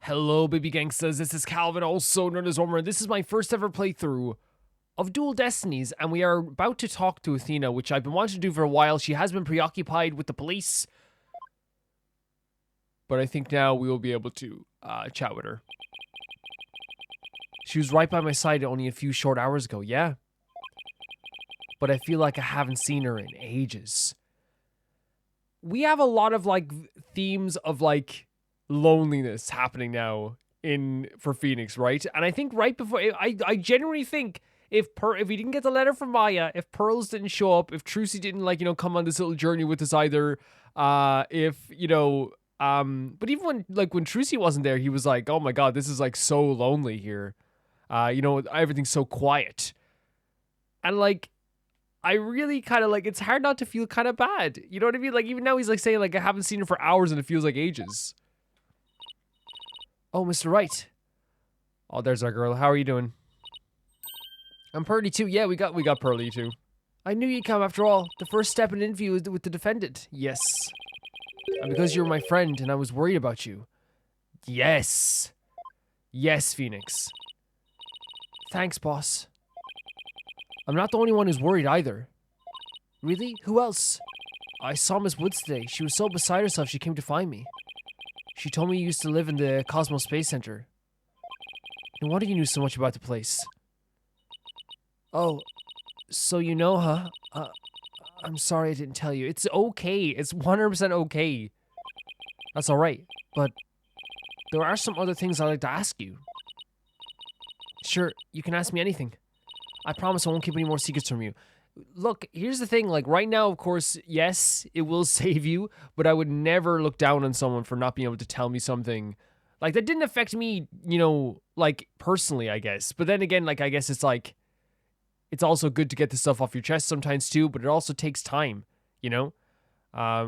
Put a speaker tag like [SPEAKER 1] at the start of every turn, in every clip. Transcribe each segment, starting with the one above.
[SPEAKER 1] Hello, baby gangsters. This is Calvin, also known as Homer. This is my first ever playthrough of Dual Destinies, and we are about to talk to Athena, which I've been wanting to do for a while. She has been preoccupied with the police, but I think now we will be able to chat with her. She was right by my side only a few short hours ago, yeah. But I feel like I haven't seen her in ages. We have a lot of, themes of, loneliness happening now for Phoenix, right? And I think right before I genuinely think if he didn't get the letter from Maya, if Pearls didn't show up, if Trucy didn't come on this little journey with us either, but even when Trucy wasn't there, he was like, oh my god, this is so lonely here. Everything's so quiet. And I really kind of it's hard not to feel kind of bad. You know what I mean? Even now he's saying I haven't seen her for hours and it feels like ages. Oh, Mr. Wright. Oh, there's our girl. How are you doing? I'm Pearly too. Yeah, we got Pearly too. I knew you'd come after all. The first step in an interview is with the defendant. Yes. And because you're my friend and I was worried about you. Yes. Yes, Phoenix. Thanks, boss. I'm not the only one who's worried either. Really? Who else? I saw Miss Woods today. She was so beside herself she came to find me. She told me you used to live in the Cosmos Space Center. No wonder you knew so much about the place. Oh, so you know, huh? I'm sorry I didn't tell you. It's okay. It's 100% okay. That's alright. But there are some other things I'd like to ask you. Sure, you can ask me anything. I promise I won't keep any more secrets from you. Look, here's the thing, right now, of course, yes, it will save you, but I would never look down on someone for not being able to tell me something. That didn't affect me, personally, I guess. But then again, I guess it's it's also good to get this stuff off your chest sometimes too, but it also takes time, I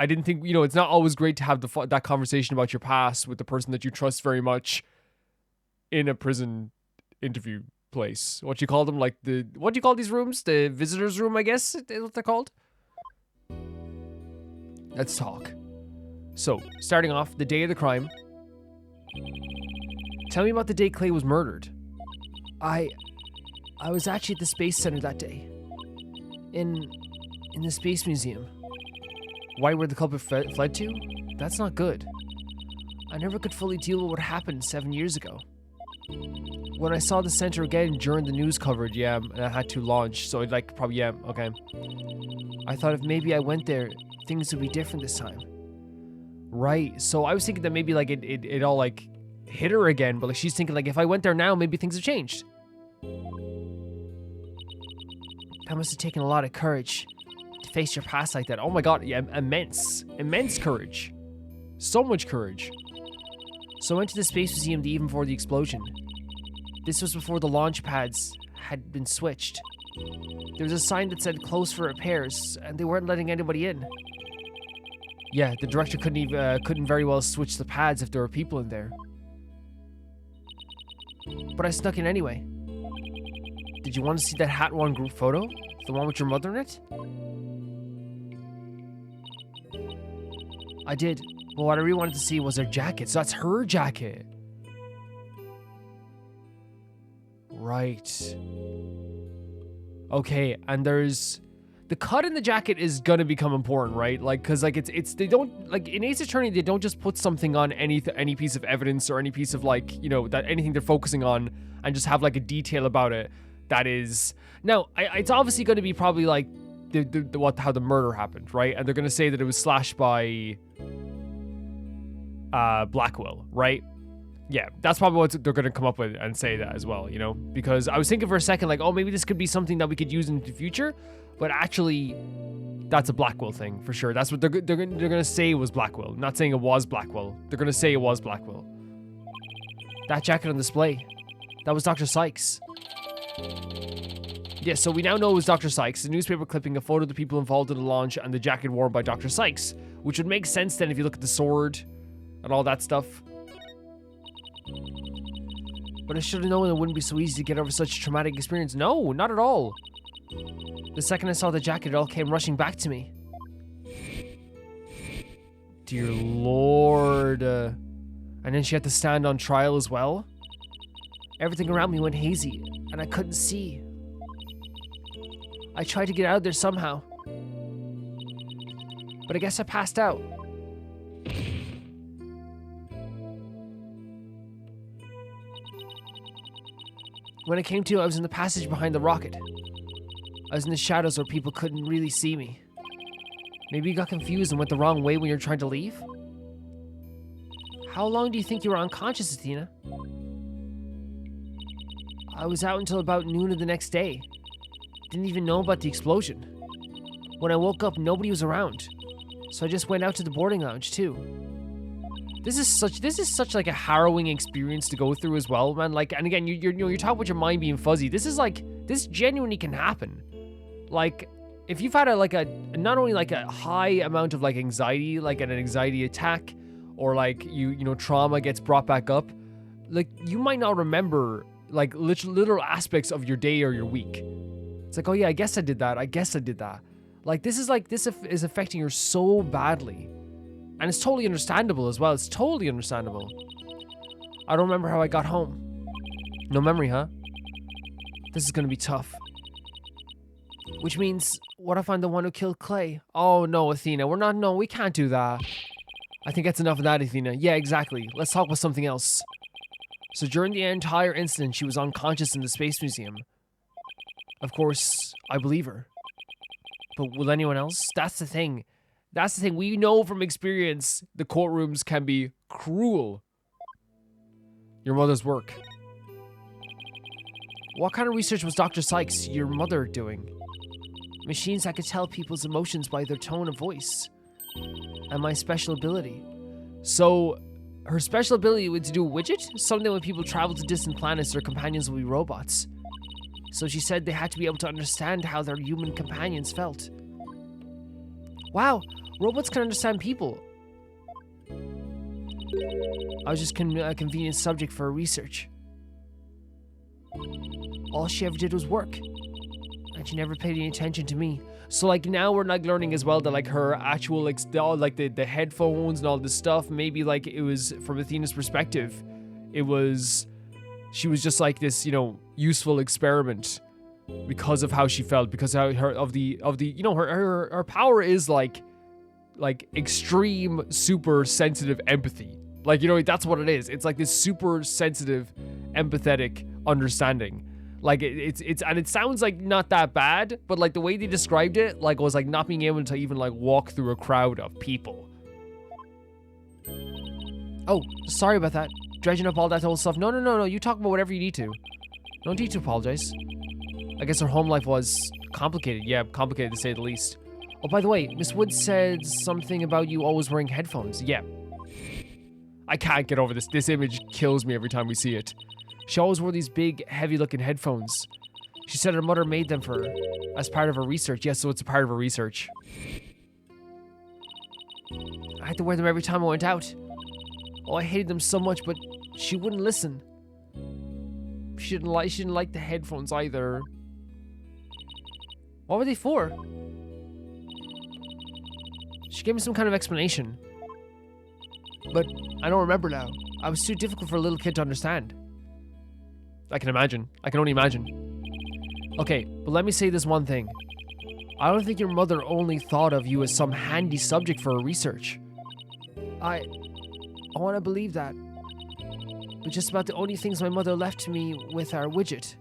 [SPEAKER 1] didn't think, it's not always great to have that conversation about your past with the person that you trust very much in a prison interview place. What you call them? What do you call these rooms? The visitor's room, I guess is what they're called. Let's talk. So, starting off, the day of the crime. Tell me about the day Clay was murdered. I was actually at the Space Center that day. In the Space Museum. Why, where the culprit fled to? That's not good. I never could fully deal with what happened 7 years ago. When I saw the center again during the news coverage, yeah, and I had to launch, so probably, yeah, okay. I thought if maybe I went there, things would be different this time. Right, so I was thinking that maybe, it all, hit her again, but, she's thinking, if I went there now, maybe things have changed. That must have taken a lot of courage to face your past like that. Oh my god, yeah, immense courage. So much courage. So I went to the Space Museum the evening before the explosion. This was before the launch pads had been switched. There was a sign that said closed for repairs, and they weren't letting anybody in. Yeah, the director couldn't very well switch the pads if there were people in there. But I snuck in anyway. Did you want to see that Hat One group photo? The one with your mother in it? I did. But what I really wanted to see was her jacket. So that's her jacket. Right. Okay, and there's... The cut in the jacket is gonna become important, right? Cause it's they don't, in Ace Attorney, they don't just put something on any piece of evidence or any piece of that anything they're focusing on and just have a detail about it. That is... Now, it's obviously gonna be probably how the murder happened, right? And they're gonna say that it was slashed by... Blackwell, right? Yeah, that's probably what they're gonna come up with and say that as well, because I was thinking for a second oh, maybe this could be something that we could use in the future, but actually that's a Blackwell thing for sure. That's what they're gonna say was Blackwell. Not saying it was Blackwell. They're gonna say it was Blackwell. That jacket on display, that was Dr. Sykes. Yeah, so we now know it was Dr. Sykes. The newspaper clipping a photo of the people involved in the launch and the jacket worn by Dr. Sykes, which would make sense then if you look at the sword and all that stuff. But I should have known it wouldn't be so easy to get over such a traumatic experience. No, not at all. The second I saw the jacket, it all came rushing back to me. Dear Lord. And then she had to stand on trial as well. Everything around me went hazy, and I couldn't see. I tried to get out of there somehow. But I guess I passed out. When I came to, I was in the passage behind the rocket. I was in the shadows where people couldn't really see me. Maybe you got confused and went the wrong way when you were trying to leave? How long do you think you were unconscious, Athena? I was out until about noon of the next day. Didn't even know about the explosion. When I woke up, nobody was around. So I just went out to the boarding lounge too. This is such like a harrowing experience to go through as well, man. Like, and again, you're talking about your mind being fuzzy. This genuinely can happen. Like, if you've had not only like a high amount of like anxiety, like an anxiety attack, or like trauma gets brought back up, like you might not remember like literal aspects of your day or your week. It's like, oh yeah, I guess I did that. Like this is affecting her so badly. And it's totally understandable as well. It's totally understandable. I don't remember how I got home. No memory, huh? This is gonna be tough. Which means, what if I'm the one who killed Clay? Oh no, Athena, we can't do that. I think that's enough of that, Athena. Yeah, exactly. Let's talk about something else. So during the entire incident, she was unconscious in the Space Museum. Of course, I believe her. But will anyone else? That's the thing. We know from experience the courtrooms can be cruel. Your mother's work. What kind of research was Dr. Sykes, your mother, doing? Machines that could tell people's emotions by their tone of voice. And my special ability. So, her special ability was to do a widget? Something when people travel to distant planets, their companions will be robots. So she said they had to be able to understand how their human companions felt. Wow, robots can understand people. I was just a convenient subject for her research. All she ever did was work. And she never paid any attention to me. So like now we're like learning as well that like her actual like the headphones and all this stuff, maybe like it was from Athena's perspective, she was just like this, useful experiment because of how she felt, because her power is like extreme super sensitive empathy. Like, that's what it is. It's like this super sensitive, empathetic understanding. Like and it sounds like not that bad, but like the way they described it, like was like not being able to even like walk through a crowd of people. Oh, sorry about that. Dredging up all that old stuff. No. You talk about whatever you need to. No need to apologize. I guess her home life was complicated. Yeah, complicated to say the least. Oh, by the way, Miss Wood said something about you always wearing headphones. Yeah. I can't get over this. This image kills me every time we see it. She always wore these big, heavy-looking headphones. She said her mother made them for her as part of her research. Yes, so it's a part of her research. I had to wear them every time I went out. Oh, I hated them so much, but she wouldn't listen. She didn't like the headphones either. What were they for? She gave me some kind of explanation. But I don't remember now. I was too difficult for a little kid to understand. I can imagine. I can only imagine. Okay, but let me say this one thing. I don't think your mother only thought of you as some handy subject for her research. I want to believe that. But just about the only things my mother left me with are widget.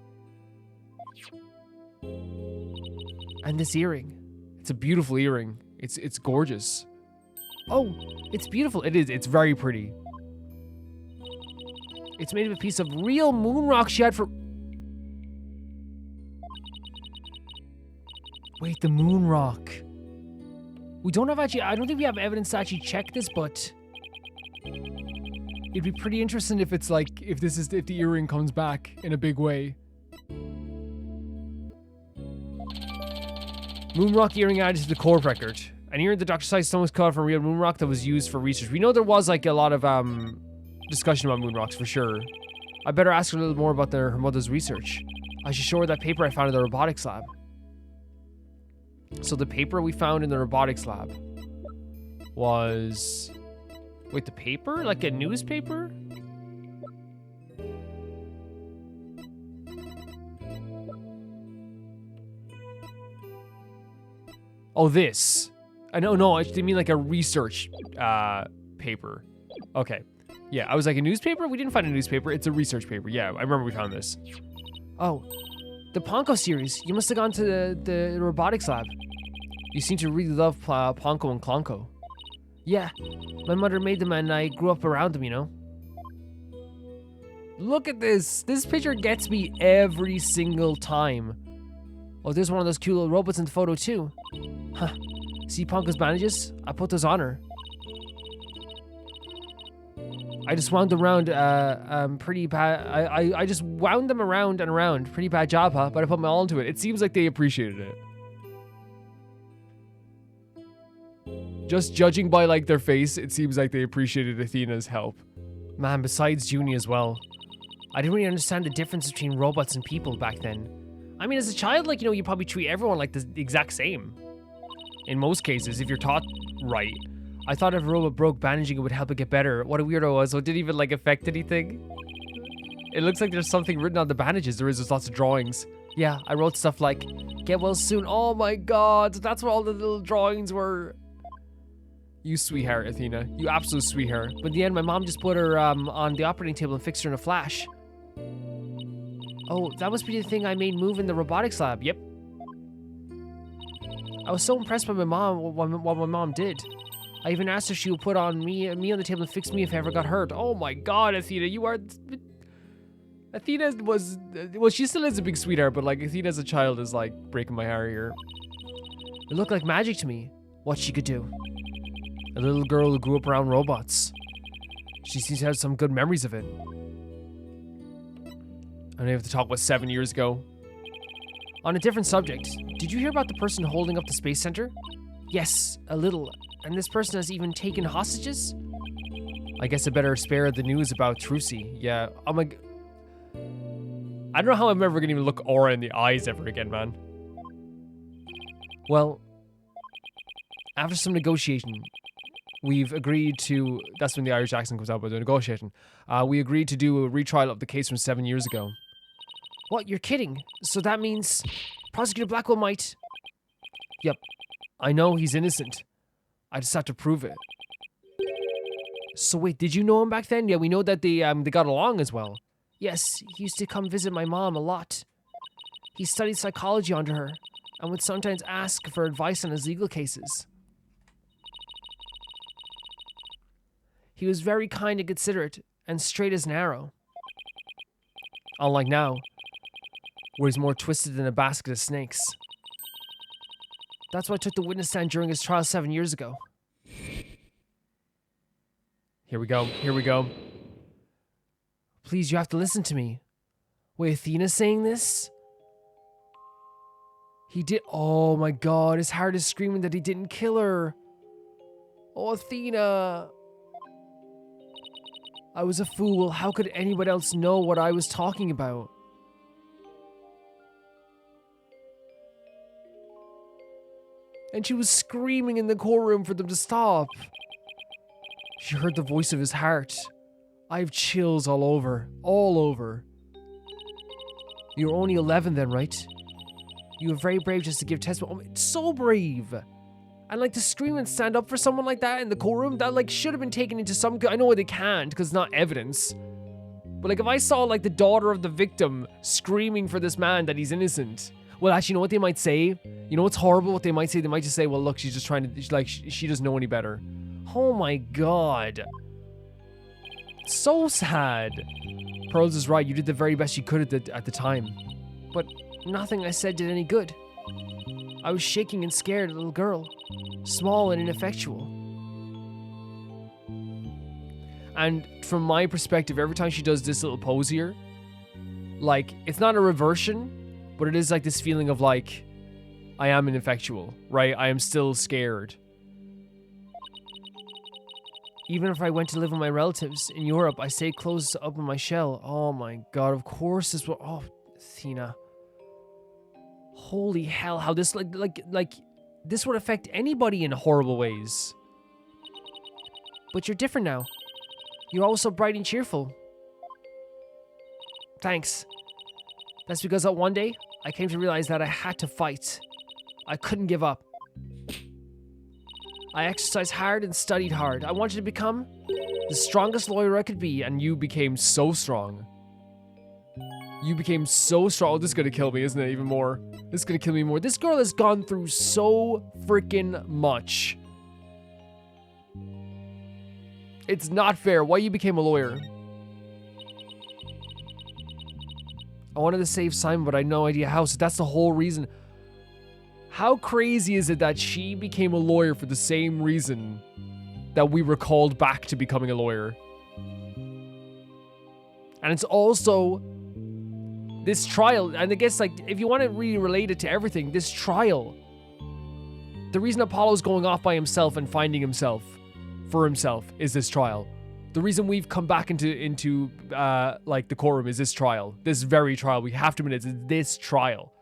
[SPEAKER 1] And this earring. It's a beautiful earring. It's gorgeous. Oh, it's beautiful. It is. It's very pretty. It's made of a piece of real moon rock she had for... Wait, the moon rock. We don't have actually... I don't think we have evidence to actually check this, but... It'd be pretty interesting if it's like... If the earring comes back in a big way. Moon rock earring added to the core record. An earring the Dr. Sykes stone was caught from real moon rock that was used for research. We know there was like a lot of discussion about moon rocks for sure. I better ask her a little more about her mother's research. I should show her that paper I found in the robotics lab. So the paper we found in the robotics lab was Wait, the paper? Like a newspaper? Oh, this. No, I didn't mean like a research paper. Okay. Yeah, I was like, a newspaper? We didn't find a newspaper. It's a research paper. Yeah, I remember we found this. Oh, the Ponko series. You must have gone to the robotics lab. You seem to really love Ponko and Klonko. Yeah, my mother made them and I grew up around them, you know? Look at this. This picture gets me every single time. Oh, there's one of those cute little robots in the photo too. Huh. See Ponko's bandages? I put those on her. I just wound them around pretty bad. I just wound them around and around. Pretty bad job, huh? But I put my all into it. It seems like they appreciated it. Just judging by like their face, it seems like they appreciated Athena's help. Man, besides Junie as well. I didn't really understand the difference between robots and people back then. I mean, as a child, like, you know, you probably treat everyone like the exact same. In most cases, if you're taught right. I thought if a robot broke, bandaging it would help it get better. What a weirdo I was. So it didn't even like affect anything. It looks like there's something written on the bandages. There's lots of drawings. Yeah, I wrote stuff like, get well soon. Oh my god, that's what all the little drawings were. You sweetheart, Athena. You absolute sweetheart. But in the end, my mom just put her on the operating table and fixed her in a flash. Oh, that must be the thing I made move in the robotics lab. Yep. I was so impressed by my mom, what my mom did. I even asked her if she would put on me on the table and fix me if I ever got hurt. Oh my god, Athena, you are... Athena was... Well, she still is a big sweetheart, but like, Athena as a child is like breaking my heart here. It looked like magic to me, what she could do. A little girl who grew up around robots. She seems to have some good memories of it. I don't have to talk about 7 years ago. On a different subject, did you hear about the person holding up the space center? Yes, a little. And this person has even taken hostages? I guess I better spare the news about Trucy. Yeah, oh my... I don't know how I'm ever gonna even look Aura in the eyes ever again, man. Well, after some negotiation, we've agreed to... That's when the Irish accent comes out, but the negotiation. We agreed to do a retrial of the case from 7 years ago. What? You're kidding? So that means Prosecutor Blackwell might... Yep. I know he's innocent. I just have to prove it. So wait, did you know him back then? Yeah, we know that they got along as well. Yes, he used to come visit my mom a lot. He studied psychology under her and would sometimes ask for advice on his legal cases. He was very kind and considerate and straight as an arrow. Unlike now, where he's more twisted than a basket of snakes. That's why I took the witness stand during his trial 7 years ago. Here we go. Here we go. Please, you have to listen to me. Wait, Athena's saying this? He did... Oh my god, his heart is screaming that he didn't kill her. Oh, Athena. I was a fool. How could anyone else know what I was talking about? And she was screaming in the courtroom for them to stop. She heard the voice of his heart. I have chills all over. All over. You were only 11 then, right? You were very brave just to give testimony. Oh, so brave. And like to scream and stand up for someone like that in the courtroom, that like should have been taken into some... I know they can't because it's not evidence. But like if I saw like the daughter of the victim screaming for this man that he's innocent... Well, actually, you know what they might say? You know what's horrible? What they might say? They might just say, well, look, she's just trying to, like, she doesn't know any better. Oh my god. So sad. Pearls is right. You did the very best you could at the time. But nothing I said did any good. I was shaking and scared, a little girl. Small and ineffectual. And from my perspective, every time she does this little pose here, like, it's not a reversion, but it is like this feeling of like, I am ineffectual, right? I am still scared. Even if I went to live with my relatives in Europe, I stayed closed up in my shell. Oh my god, of course this will... Oh, Athena. Holy hell, how this, like, this would affect anybody in horrible ways. But you're different now. You're always so bright and cheerful. Thanks. That's because that one day, I came to realize that I had to fight. I couldn't give up. I exercised hard and studied hard. I wanted to become the strongest lawyer I could be, and you became so strong. You became so strong. Oh, this is gonna kill me, isn't it? Even more. This is gonna kill me more. This girl has gone through so freaking much. It's not fair. Why you became a lawyer? I wanted to save Simon, but I had no idea how, so that's the whole reason. How crazy is it that she became a lawyer for the same reason that we were called back to becoming a lawyer? And it's also this trial, and I guess, like, if you want to really relate it to everything, this trial, the reason Apollo's going off by himself and finding himself for himself is this trial. The reason we've come back into like the courtroom is this trial, this very trial. We have to admit it's this trial.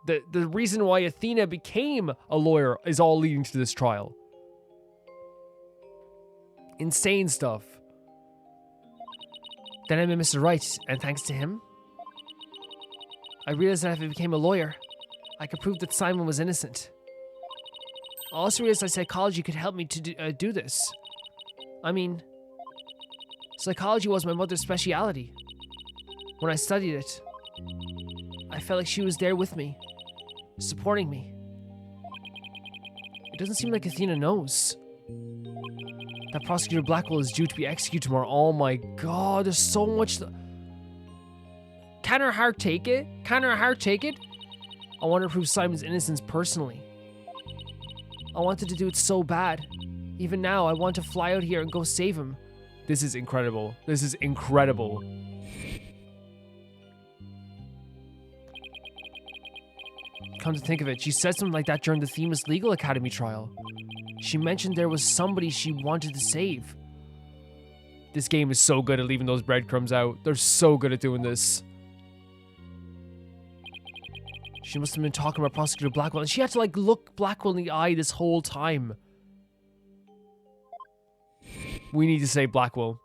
[SPEAKER 1] The reason why Athena became a lawyer is all leading to this trial. Insane stuff. Then I met Mr. Wright, and thanks to him, I realized that if I became a lawyer, I could prove that Simon was innocent. I also realized that psychology could help me to do this. I mean, psychology was my mother's specialty. When I studied it, I felt like she was there with me, supporting me. It doesn't seem like Athena knows that Prosecutor Blackwell is due to be executed tomorrow. Oh my god, there's so much. Can her heart take it? Can her heart take it? I want to prove Simon's innocence personally. I wanted to do it so bad. Even now, I want to fly out here and go save him. This is incredible. This is incredible. Come to think of it, she said something like that during the Themis Legal Academy trial. She mentioned there was somebody she wanted to save. This game is so good at leaving those breadcrumbs out. They're so good at doing this. She must have been talking about Prosecutor Blackwell, and she had to, like, look Blackwell in the eye this whole time. We need to save Blackwell.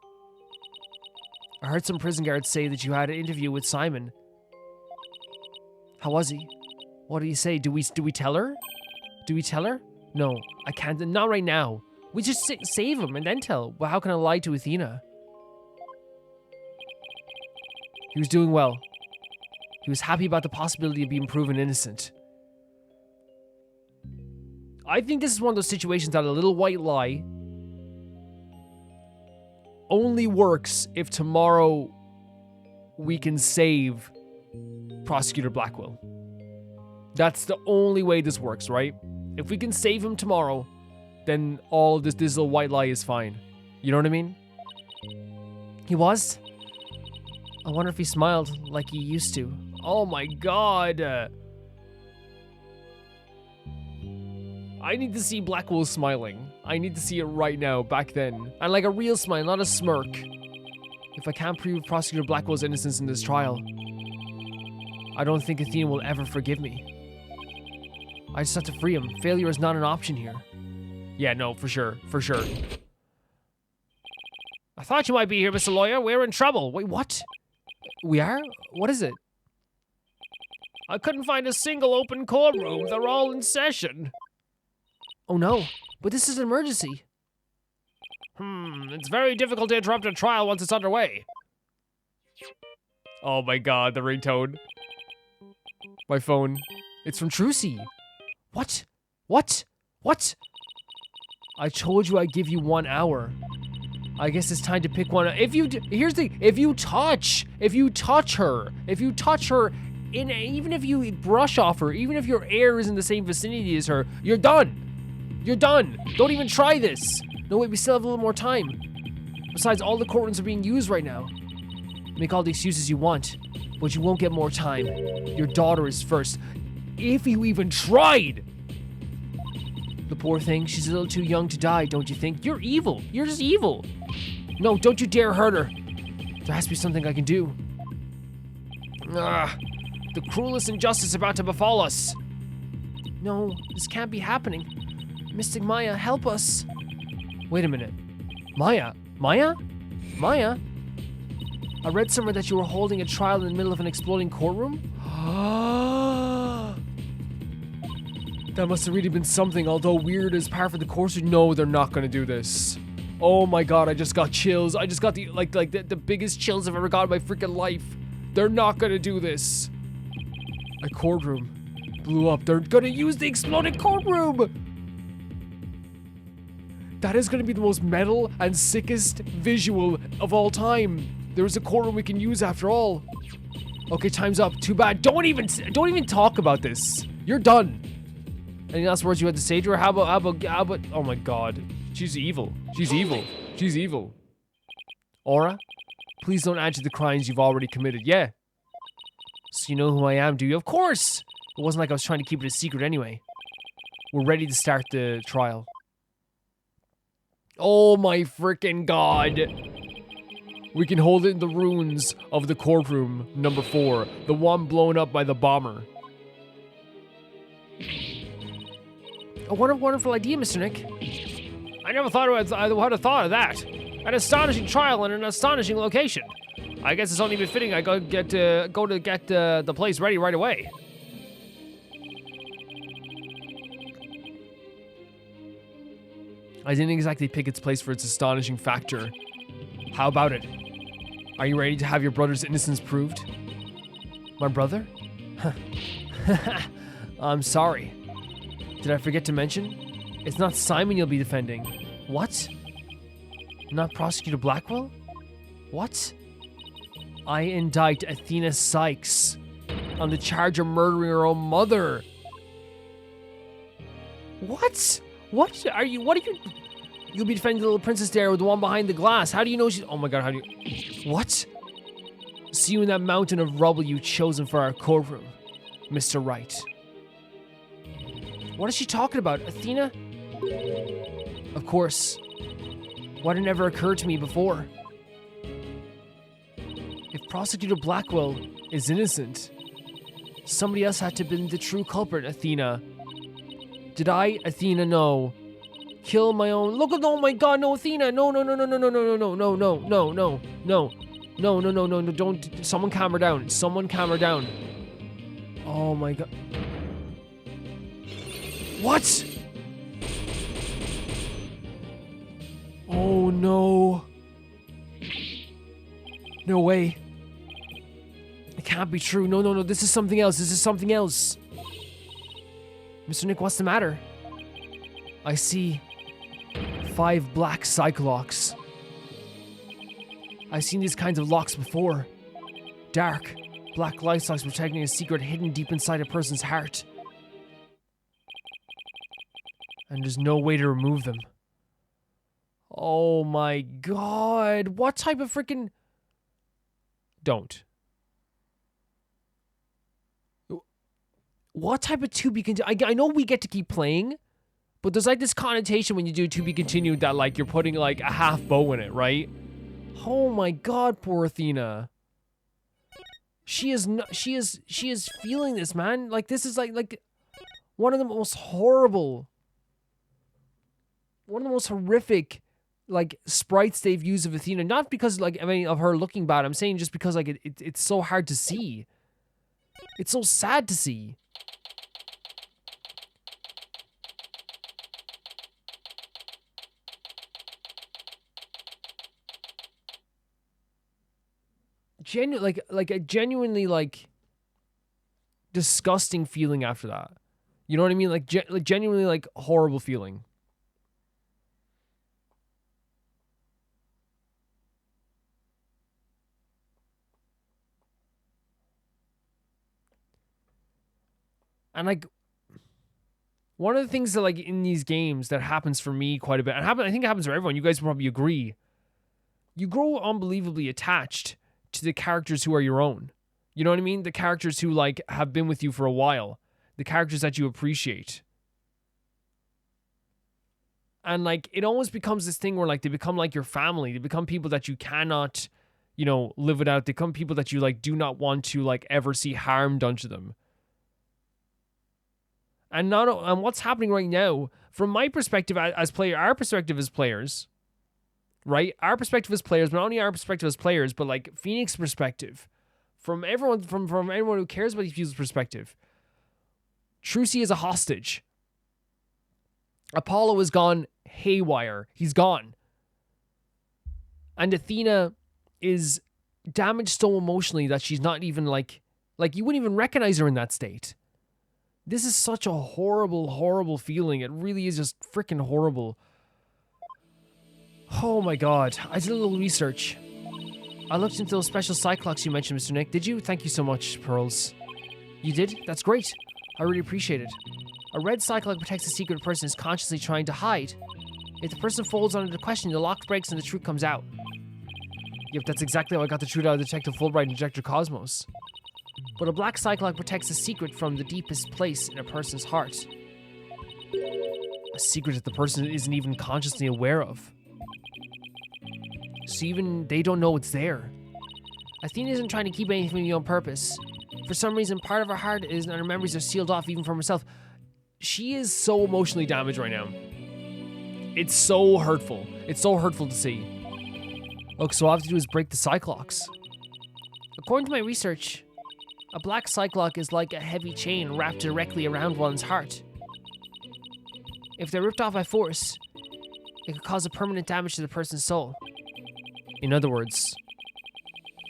[SPEAKER 1] I heard some prison guards say that you had an interview with Simon. How was he? What did he say? Do we tell her? Do we tell her? No, I can't. Not right now. We just save him and then tell. Well, how can I lie to Athena? He was doing well. He was happy about the possibility of being proven innocent. I think this is one of those situations that a little white lie only works if tomorrow we can save Prosecutor Blackwell. That's the only way this works, right? If we can save him tomorrow, then all of this little white lie is fine. You know what I mean? He was? I wonder if he smiled like he used to. Oh my god. I need to see Blackwell smiling. I need to see it right now, back then. And like a real smile, not a smirk. If I can't prove Prosecutor Blackwell's innocence in this trial, I don't think Athena will ever forgive me. I just have to free him. Failure is not an option here. Yeah, no, for sure. For sure. I thought you might be here, Mr. Lawyer. We're in trouble. Wait, what? We are? What is it? I couldn't find a single open courtroom. They're all in session. Oh no, but this is an emergency. It's very difficult to interrupt a trial once it's underway. Oh my god, the ringtone. My phone. It's from Trucy. What? What? What? I told you I'd give you 1 hour. I guess it's time to pick one. Here's the thing. If you touch her, even if you brush off her, even if your air is in the same vicinity as her, you're done. You're done. Don't even try this. No, wait, we still have a little more time. Besides, all the courtrooms are being used right now. Make all the excuses you want, but you won't get more time. Your daughter is first. If you even tried. The poor thing, she's a little too young to die, don't you think? You're evil. You're just evil. No, don't you dare hurt her. There has to be something I can do. The cruelest injustice about to befall us. No, this can't be happening. Mystic Maya, help us. Wait a minute. Maya? Maya? Maya? I read somewhere that you were holding a trial in the middle of an exploding courtroom? That must have really been something, although weird as par for the course. No, they're not gonna do this. Oh my god, I just got chills. I just got the the biggest chills I've ever got in my freaking life. They're not gonna do this. A courtroom blew up. They're gonna use the exploding courtroom! That is gonna be the most metal and sickest visual of all time. There is a courtroom we can use after all. Okay, time's up. Too bad. Don't even talk about this. You're done. Any last words you had to say to her? How about, oh my god. She's evil. She's evil. She's evil. Aura, please don't add to the crimes you've already committed. Yeah. So you know who I am, do you? Of course! It wasn't like I was trying to keep it a secret anyway. We're ready to start the trial. Oh my freaking god. We can hold it in the ruins of the courtroom number 4. The one blown up by the bomber. A wonderful idea, Mr. Nick. I never thought I would have thought of that. An astonishing trial in an astonishing location. I guess it's only been fitting I go to get the place ready right away. I didn't exactly pick its place for its astonishing factor. How about it? Are you ready to have your brother's innocence proved? My brother? I'm sorry. Did I forget to mention? It's not Simon you'll be defending. What? Not Prosecutor Blackwell? What? I indict Athena Sykes on the charge of murdering her own mother. What? What are you? You'll be defending the little princess there with the one behind the glass. How do you know she's... Oh my god, how do you... What? See you in that mountain of rubble you've chosen for our courtroom, Mr. Wright. What is she talking about? Athena? Of course. Why did it never occur to me before? If Prosecutor Blackwell is innocent, somebody else had to have been the true culprit, Athena. Did I, Athena, no? Kill my own... Look, oh my god, no, Athena! No, no, no, no, no, no, no, no, no, no, no, no, no, no. No, no, no, no, no, don't... Someone calm her down. Someone calm her down. Oh my god. What? Oh no. No way. It can't be true. No, no, no, this is something else. This is something else. Mr. Nick, what's the matter? I see 5 black cyclocks. I've seen these kinds of locks before. Dark, black light locks protecting a secret hidden deep inside a person's heart. And there's no way to remove them. Oh my god. What type of freaking... Don't. What type of to be continued? I know we get to keep playing, but there's like this connotation when you do to be continued that like you're putting like a half bow in it, right? Oh my god, poor Athena. She is feeling this, man. Like this is like one of the most horrible, one of the most horrific like sprites they've used of Athena. Not because like of her looking bad. I'm saying just because like it's so hard to see. It's so sad to see. Like a genuinely like disgusting feeling after that. You know what I mean? Like genuinely like horrible feeling. And like one of the things that like in these games that happens for me quite a bit, and I think it happens for everyone, you guys will probably agree. You grow unbelievably attached to the characters who are your own. You know what I mean? The characters who like have been with you for a while. The characters that you appreciate. And like it almost becomes this thing where like they become like your family. They become people that you cannot, you know, live without. They become people that you like do not want to like ever see harm done to them. And what's happening right now, from my perspective as player, our perspective as players, right? Our perspective as players, but not only our perspective as players, but like Phoenix's perspective, from everyone, from anyone who cares about these people's perspective. Trucy is a hostage. Apollo has gone haywire. He's gone. And Athena is damaged so emotionally that she's not even like you wouldn't even recognize her in that state. This is such a horrible, horrible feeling. It really is just freaking horrible. Oh my god. I did a little research. I looked into those special cyclocks you mentioned, Mr. Nick. Did you? Thank you so much, Pearls. You did? That's great. I really appreciate it. A red cyclock protects a secret a person is consciously trying to hide. If the person folds under the question, the lock breaks and the truth comes out. Yep, that's exactly how I got the truth out of Detective Fulbright and Injector Cosmos. But a black cyclock protects a secret from the deepest place in a person's heart. A secret that the person isn't even consciously aware of. So even they don't know it's there. Athena isn't trying to keep anything from you on purpose. For some reason, part of her heart is and her memories are sealed off even from herself. She is so emotionally damaged right now. It's so hurtful. It's so hurtful to see. Look, so all I have to do is break the cyclocks. According to my research, a black cyclock is like a heavy chain wrapped directly around one's heart. If they're ripped off by force, it could cause a permanent damage to the person's soul. In other words,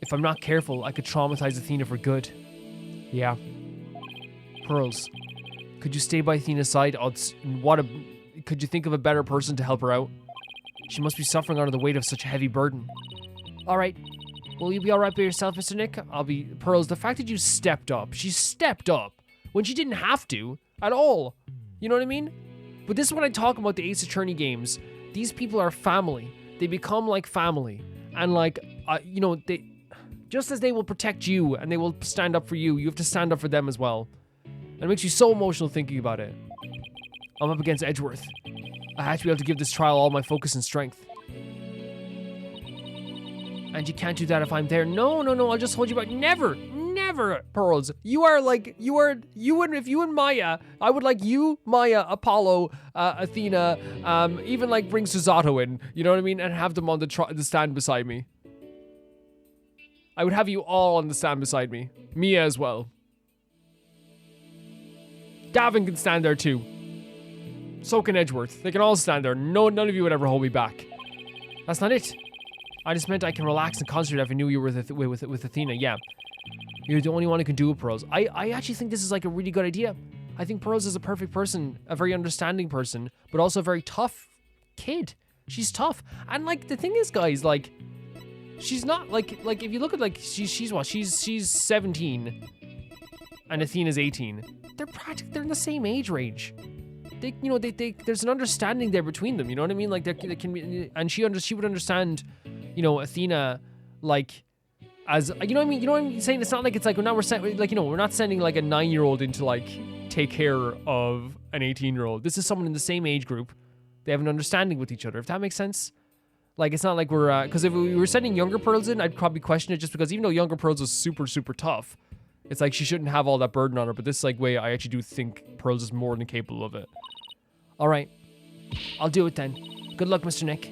[SPEAKER 1] if I'm not careful, I could traumatize Athena for good. Yeah. Pearls, could you stay by Athena's side? Could you think of a better person to help her out? She must be suffering under the weight of such a heavy burden. Alright. Will you be alright by yourself, Mr. Nick? I'll be... Pearls, the fact that you stepped up. She stepped up. When she didn't have to. At all. You know what I mean? But this is when I talk about the Ace Attorney games. These people are family. They become like family. And like, you know, they... Just as they will protect you and they will stand up for you, you have to stand up for them as well. And it makes you so emotional thinking about it. I'm up against Edgeworth. I have to be able to give this trial all my focus and strength. And you can't do that if I'm there. No, I'll just hold you back. Never, Pearls. You and if you and Maya, I would like you, Maya, Apollo, Athena, even like bring Susato in, you know what I mean? And have them on the stand beside me. I would have you all on the stand beside me. Mia as well. Gavin can stand there too. So can Edgeworth. They can all stand there. No, none of you would ever hold me back. That's not it. I just meant I can relax and concentrate if I knew you were with Athena. Yeah. You're the only one who can do it, Pearls. I actually think this is like a really good idea. I think Pearls is a perfect person, a very understanding person, but also a very tough kid. She's tough. And like the thing is, guys, like she's not like if you look at like she's what? She's 17 and Athena's 18. They're in the same age range. They there's an understanding there between them, you know what I mean? Like they can be, and she would understand, you know, Athena like as you know what I mean? You know what I'm saying? It's not like it's like now we're not sending like a 9-year-old into like take care of an 18-year-old. This is someone in the same age group. They have an understanding with each other, if that makes sense. Like it's not like we're because if we were sending younger Pearls in, I'd probably question it just because even though younger Pearls is super tough, it's like she shouldn't have all that burden on her. But this like way, I actually do think Pearls is more than capable of it. All right, I'll do it then. Good luck, Mr. Nick.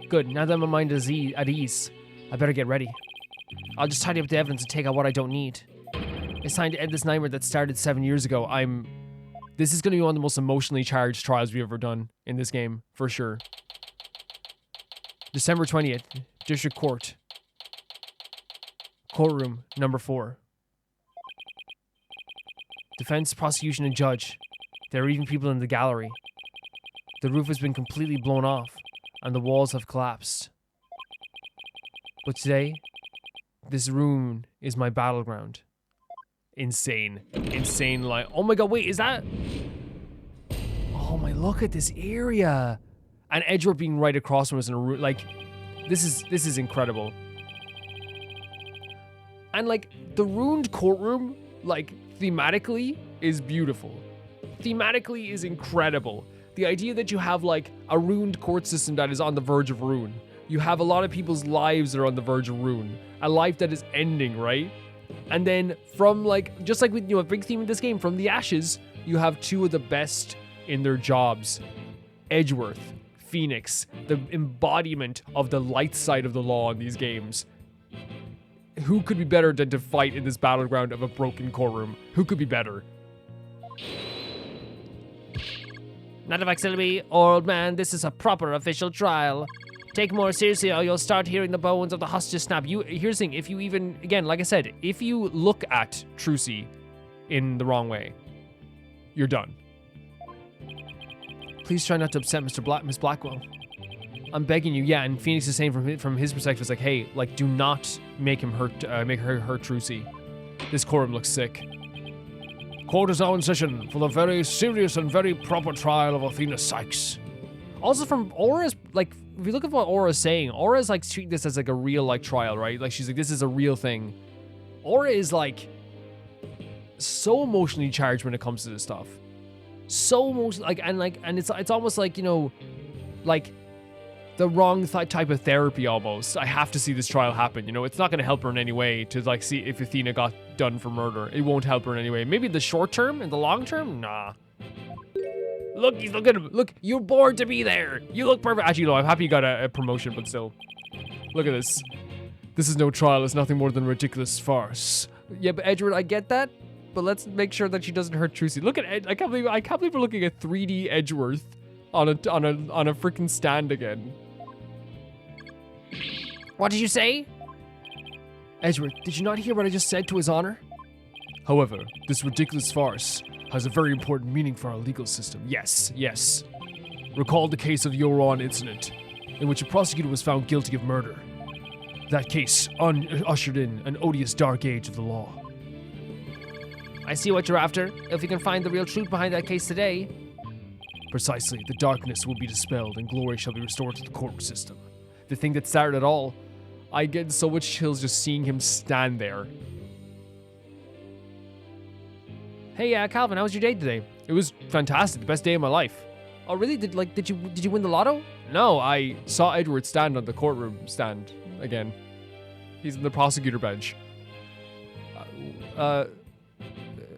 [SPEAKER 1] Good, now that my mind is at ease, I better get ready. I'll just tidy up the evidence and take out what I don't need. It's time to end this nightmare that started 7 years ago. This is going to be one of the most emotionally charged trials we've ever done in this game, for sure. December 20th, District Court. Courtroom number 4. Defense, prosecution, and judge. There are even people in the gallery. The roof has been completely blown off, and the walls have collapsed. But today, this room is my battleground. Insane. Insane, like, oh my god, wait, is that... Oh my, look at this area. And Edgeworth being right across from us in a room, like, this is incredible. And like, the ruined courtroom, like, thematically is beautiful. Thematically is incredible. The idea that you have like a ruined court system that is on the verge of ruin. You have a lot of people's lives that are on the verge of ruin. A life that is ending, right? And then from like, just like with, a big theme in this game, from the ashes, you have two of the best in their jobs. Edgeworth, Phoenix, the embodiment of the light side of the law in these games. Who could be better than to fight in this battleground of a broken courtroom? Who could be better? Not a vacillity, old man. This is a proper official trial. Take more seriously or you'll start hearing the bones of the hostage snap. Here's the thing, if you even, again, like I said, if you look at Trucy in the wrong way, you're done. Please try not to upset Miss Blackwell. I'm begging you, yeah, and Phoenix is saying from his perspective, it's like, hey, like, do not make him hurt, make her hurt Trucy. This courtroom looks sick. Court is now in session for the very serious and very proper trial of Athena Sykes. Also from Aura's, like, if you look at what Aura's saying, Aura's like treating this as like a real like trial, right? Like she's like, this is a real thing. Aura is like so emotionally charged when it comes to this stuff. So emotionally, and it's almost like, like the wrong type of therapy almost. I have to see this trial happen. It's not going to help her in any way to like see if Athena got done for murder. It won't help her in any way. Maybe in the short term, in the long term, nah. Look at him. Look, you're born to be there. You look perfect. Actually, no, I'm happy you got a promotion, but still. Look at this. This is no trial. It's nothing more than a ridiculous farce. Yeah, but Edgeworth, I get that, but let's make sure that she doesn't hurt Trucy. Look at Ed. I can't believe we're looking at 3D Edgeworth on a freaking stand again. What did you say? Edgeworth, did you not hear what I just said to his honor? However, this ridiculous farce has a very important meaning for our legal system. Yes. Recall the case of the Euron incident, in which a prosecutor was found guilty of murder. That case ushered in an odious dark age of the law. I see what you're after. If we can find the real truth behind that case today. Precisely, the darkness will be dispelled and glory shall be restored to the court system. The thing that started it all, I get so much chills just seeing him stand there. Hey, Calvin, how was your day today? It was fantastic, the best day of my life. Oh, really? Did you win the lotto? No, I saw Edward stand on the courtroom stand again. He's in the prosecutor bench.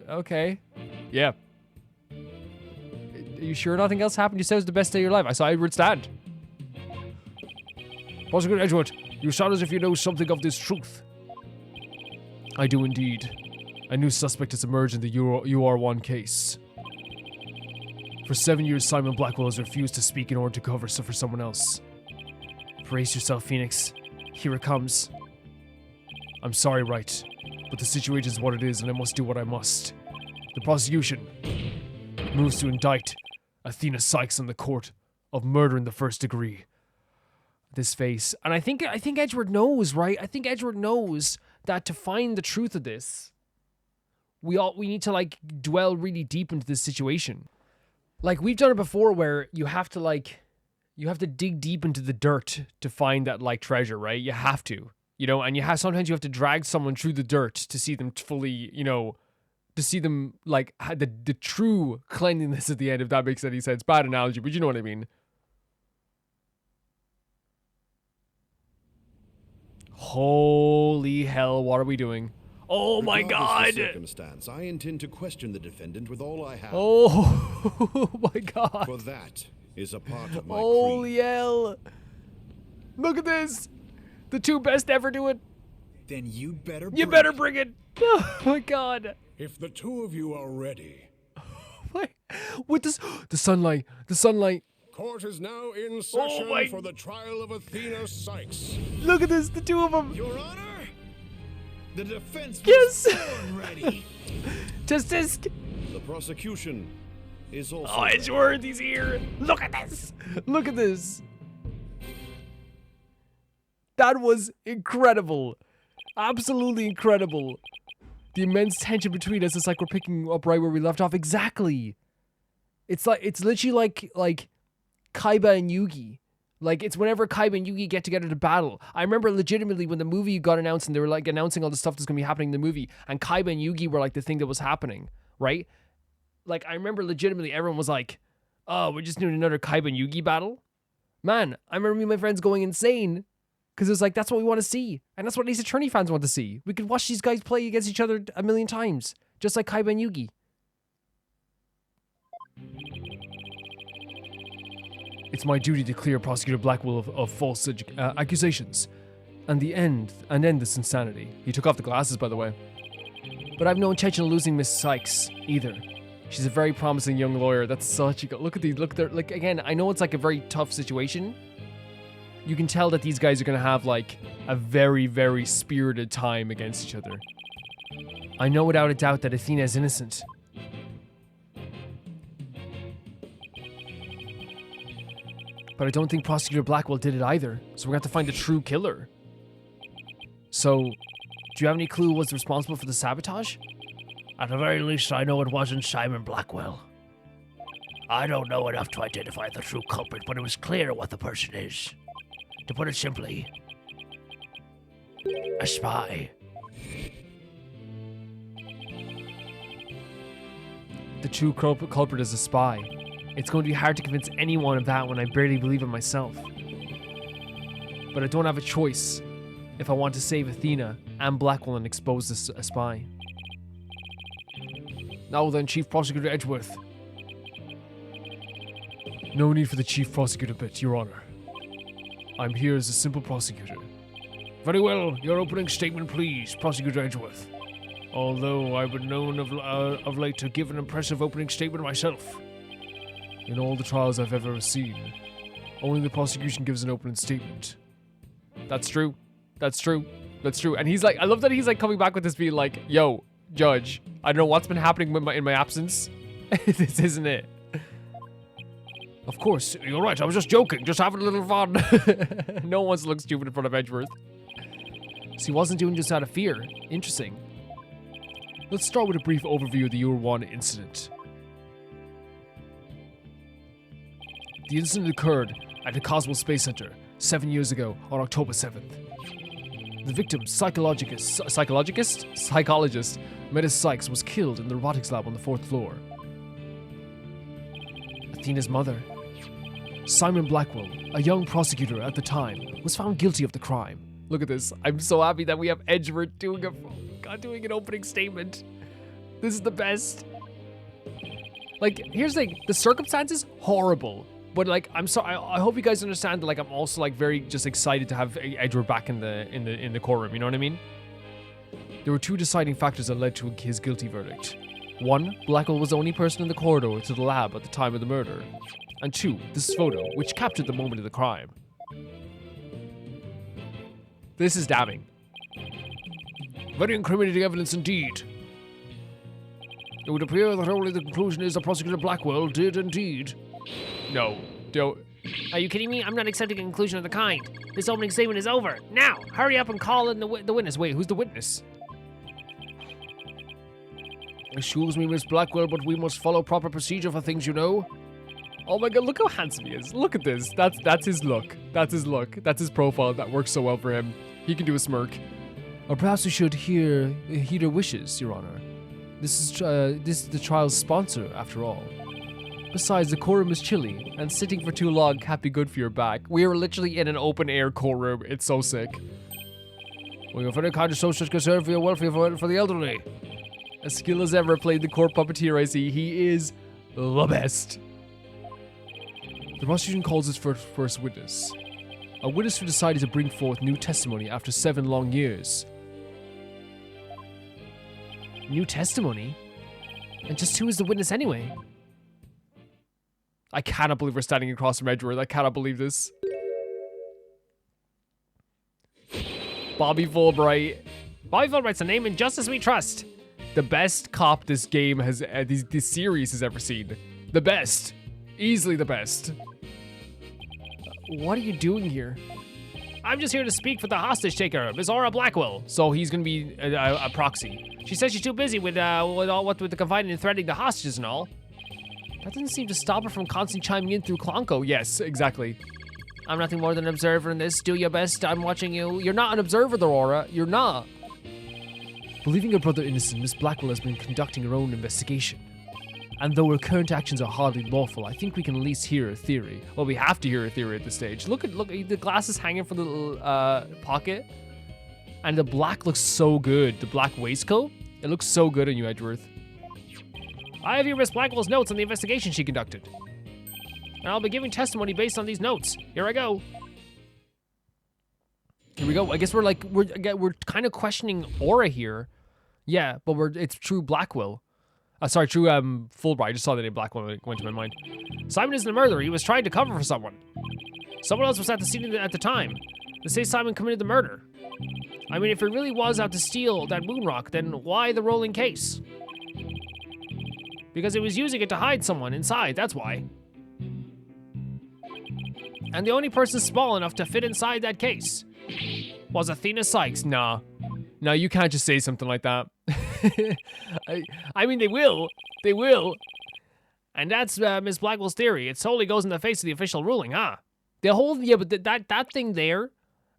[SPEAKER 1] Okay. Yeah. Are you sure nothing else happened? You said it was the best day of your life. I saw Edward stand. Prosecutor Edgeworth, you sound as if you know something of this truth. I do indeed. A new suspect has emerged in the UR1 case. For 7 years, Simon Blackwell has refused to speak in order to cover for someone else. Brace yourself, Phoenix. Here it comes. I'm sorry, Wright, but the situation is what it is, and I must do what I must. The prosecution moves to indict Athena Sykes on the court of murder in the first degree. This face, and I think Edgeworth knows, right? I think Edgeworth knows that to find the truth of this, we need to like dwell really deep into this situation. Like we've done it before, where you have to dig deep into the dirt to find that like treasure, right? You have to, and sometimes you have to drag someone through the dirt to see them fully, to see them like the true cleanliness at the end, if that makes any sense. Bad analogy, but you know what I mean. Holy hell, what are we doing? Oh my God!
[SPEAKER 2] Regardless of circumstance, I intend to question the defendant with all I have.
[SPEAKER 1] Oh my God!
[SPEAKER 2] For that is a part of my
[SPEAKER 1] Holy
[SPEAKER 2] creed.
[SPEAKER 1] hell! Look at this! The two best ever do it.
[SPEAKER 3] Then you better
[SPEAKER 1] bring it. Oh my God!
[SPEAKER 3] If the two of you are ready.
[SPEAKER 1] With this, the sunlight.
[SPEAKER 2] Court is now in session for the trial of Athena Sykes.
[SPEAKER 1] Look at this, the two of them.
[SPEAKER 3] Your Honor, the defense
[SPEAKER 1] Yes.
[SPEAKER 3] was born ready.
[SPEAKER 1] Tisk.
[SPEAKER 2] The prosecution is also.
[SPEAKER 1] Oh, Edgeworth, he's here. Look at this. That was incredible. Absolutely incredible. The immense tension between us is like we're picking up right where we left off. Exactly. It's literally like Kaiba and Yugi. Like, it's whenever Kaiba and Yugi get together to battle. I remember legitimately when the movie got announced and they were like announcing all the stuff that's going to be happening in the movie, and Kaiba and Yugi were like the thing that was happening, right? Like, I remember legitimately everyone was like, oh, we're just doing another Kaiba and Yugi battle? Man, I remember me and my friends going insane Because it's like, that's what we want to see. And that's what Ace Attorney fans want to see. We could watch these guys play against each other a million times. Just like Kaiba and Yugi. It's my duty to clear Prosecutor Blackwell of false accusations. And end this insanity. He took off the glasses, by the way. But I've no intention of losing Miss Sykes, either. She's a very promising young lawyer. That's such a... Look at these. Look, they're... Like, again, I know it's like a very tough situation. You can tell that these guys are going to have, like, a very, very spirited time against each other. I know without a doubt that Athena is innocent. But I don't think Prosecutor Blackwell did it either. So we're going to have to find the true killer. So, do you have any clue who was responsible for the sabotage?
[SPEAKER 4] At the very least, I know it wasn't Simon Blackwell. I don't know enough to identify the true culprit, but it was clear what the person is. To put it simply, a spy.
[SPEAKER 1] The true culprit is a spy. It's going to be hard to convince anyone of that when I barely believe it myself. But I don't have a choice if I want to save Athena and Blackwell and expose a spy. Now then, Chief Prosecutor Edgeworth. No need for the Chief Prosecutor bit, Your Honor. I'm here as a simple prosecutor.
[SPEAKER 4] Very well, your opening statement please, Prosecutor Edgeworth.
[SPEAKER 1] Although I've been known of late to give an impressive opening statement myself. In all the trials I've ever seen, only the prosecution gives an opening statement. That's true. That's true. That's true. And he's like, I love that he's like coming back with this being like, yo, Judge, I don't know what's been happening in my absence. This isn't it. Of course, you're right. I was just joking, just having a little fun. No one wants to look stupid in front of Edgeworth. So he wasn't doing this out of fear. Interesting. Let's start with a brief overview of the Year 1 incident. The incident occurred at the Cosmo Space Center 7 years ago on October 7th. The victim, psychologist Metis Sykes, was killed in the robotics lab on the 4th floor. Athena's mother, Simon Blackwell, a young prosecutor at the time, was found guilty of the crime. Look at this. I'm so happy that we have Edgeworth doing an opening statement. This is the best. Like, here's the thing. The circumstances, horrible. But like, I'm sorry. I hope you guys understand that. Like, I'm also like very just excited to have Edgeworth back in the courtroom. You know what I mean? There were two deciding factors that led to his guilty verdict. One, Blackwell was the only person in the corridor to the lab at the time of the murder. And two, this photo, which captured the moment of the crime. This is damning.
[SPEAKER 4] Very incriminating evidence indeed. It would appear that only the conclusion is that Prosecutor Blackwell did indeed.
[SPEAKER 1] No, don't.
[SPEAKER 5] Are you kidding me? I'm not accepting a conclusion of the kind. This opening statement is over. Now, hurry up and call in the witness.
[SPEAKER 1] Wait, who's the witness?
[SPEAKER 4] Excuse me, Miss Blackwell, but we must follow proper procedure for things, you know.
[SPEAKER 1] Oh my god, look how handsome he is. Look at this. That's his look. That's his look. That's his profile. That works so well for him. He can do a smirk. Or perhaps we should heed her wishes, Your Honor. This is the trial's sponsor, after all. Besides, the courtroom is chilly, and sitting for too long can't be good for your back. We are literally in an open-air courtroom. It's so sick.
[SPEAKER 4] Well, you're very kind associates concerned for your welfare for the elderly.
[SPEAKER 1] As skilled as ever played the court puppeteer, I see. He is the best. The prosecution calls its first witness. A witness who decided to bring forth new testimony after 7 long years. New testimony? And just who is the witness anyway? I cannot believe we're standing across from Edgeworth. I cannot believe this. Bobby Fulbright.
[SPEAKER 5] Bobby Fulbright's a name in justice we trust.
[SPEAKER 1] The best cop this game has, this series has ever seen. The best. Easily the best. What are you doing here?
[SPEAKER 5] I'm just here to speak for the hostage taker, Miss Aura Blackwell.
[SPEAKER 1] So he's gonna be a proxy.
[SPEAKER 5] She says she's too busy with the confining and threatening the hostages and all.
[SPEAKER 1] That doesn't seem to stop her from constantly chiming in through Clonco. Yes, exactly.
[SPEAKER 5] I'm nothing more than an observer in this. Do your best. I'm watching you. You're not an observer, though, Aura. You're not.
[SPEAKER 1] Believing her brother innocent, Miss Blackwell has been conducting her own investigation. And though her current actions are hardly lawful, I think we can at least hear a theory. Well, we have to hear a theory at this stage. Look, the glasses hanging from the little pocket. And the black looks so good. The black waistcoat, it looks so good on you, Edgeworth.
[SPEAKER 5] I have here Miss Blackwell's notes on the investigation she conducted. And I'll be giving testimony based on these notes. Here I go.
[SPEAKER 1] Here we go. I guess we're kind of questioning Aura here. Yeah, but it's true Blackwell. Sorry, true Fulbright. I just saw the name Blackwell when it went to my mind.
[SPEAKER 5] Simon isn't a murderer. He was trying to cover for someone. Someone else was at the scene at the time. They say Simon committed the murder. I mean, if he really was out to steal that moon rock, then why the rolling case? Because he was using it to hide someone inside, that's why. And the only person small enough to fit inside that case was Athena Sykes.
[SPEAKER 1] Nah. No, you can't just say something like that.
[SPEAKER 5] I mean, they will. They will. And that's Miss Blackwell's theory. It totally goes in the face of the official ruling, huh?
[SPEAKER 1] The whole, yeah, but that thing there,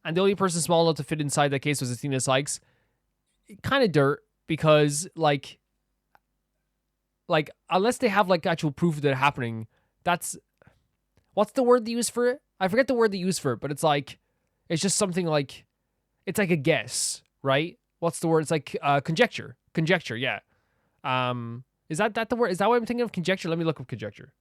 [SPEAKER 1] and the only person small enough to fit inside that case was Athena Sykes, kind of dirt, because, like, unless they have, like, actual proof of it happening, that's, what's the word they use for it? I forget the word they use for it, but it's like, it's just something like, it's like a guess, right? What's the word? It's like conjecture. Conjecture, yeah. Is that the word? Is that what I'm thinking of? Conjecture? Let me look up conjecture.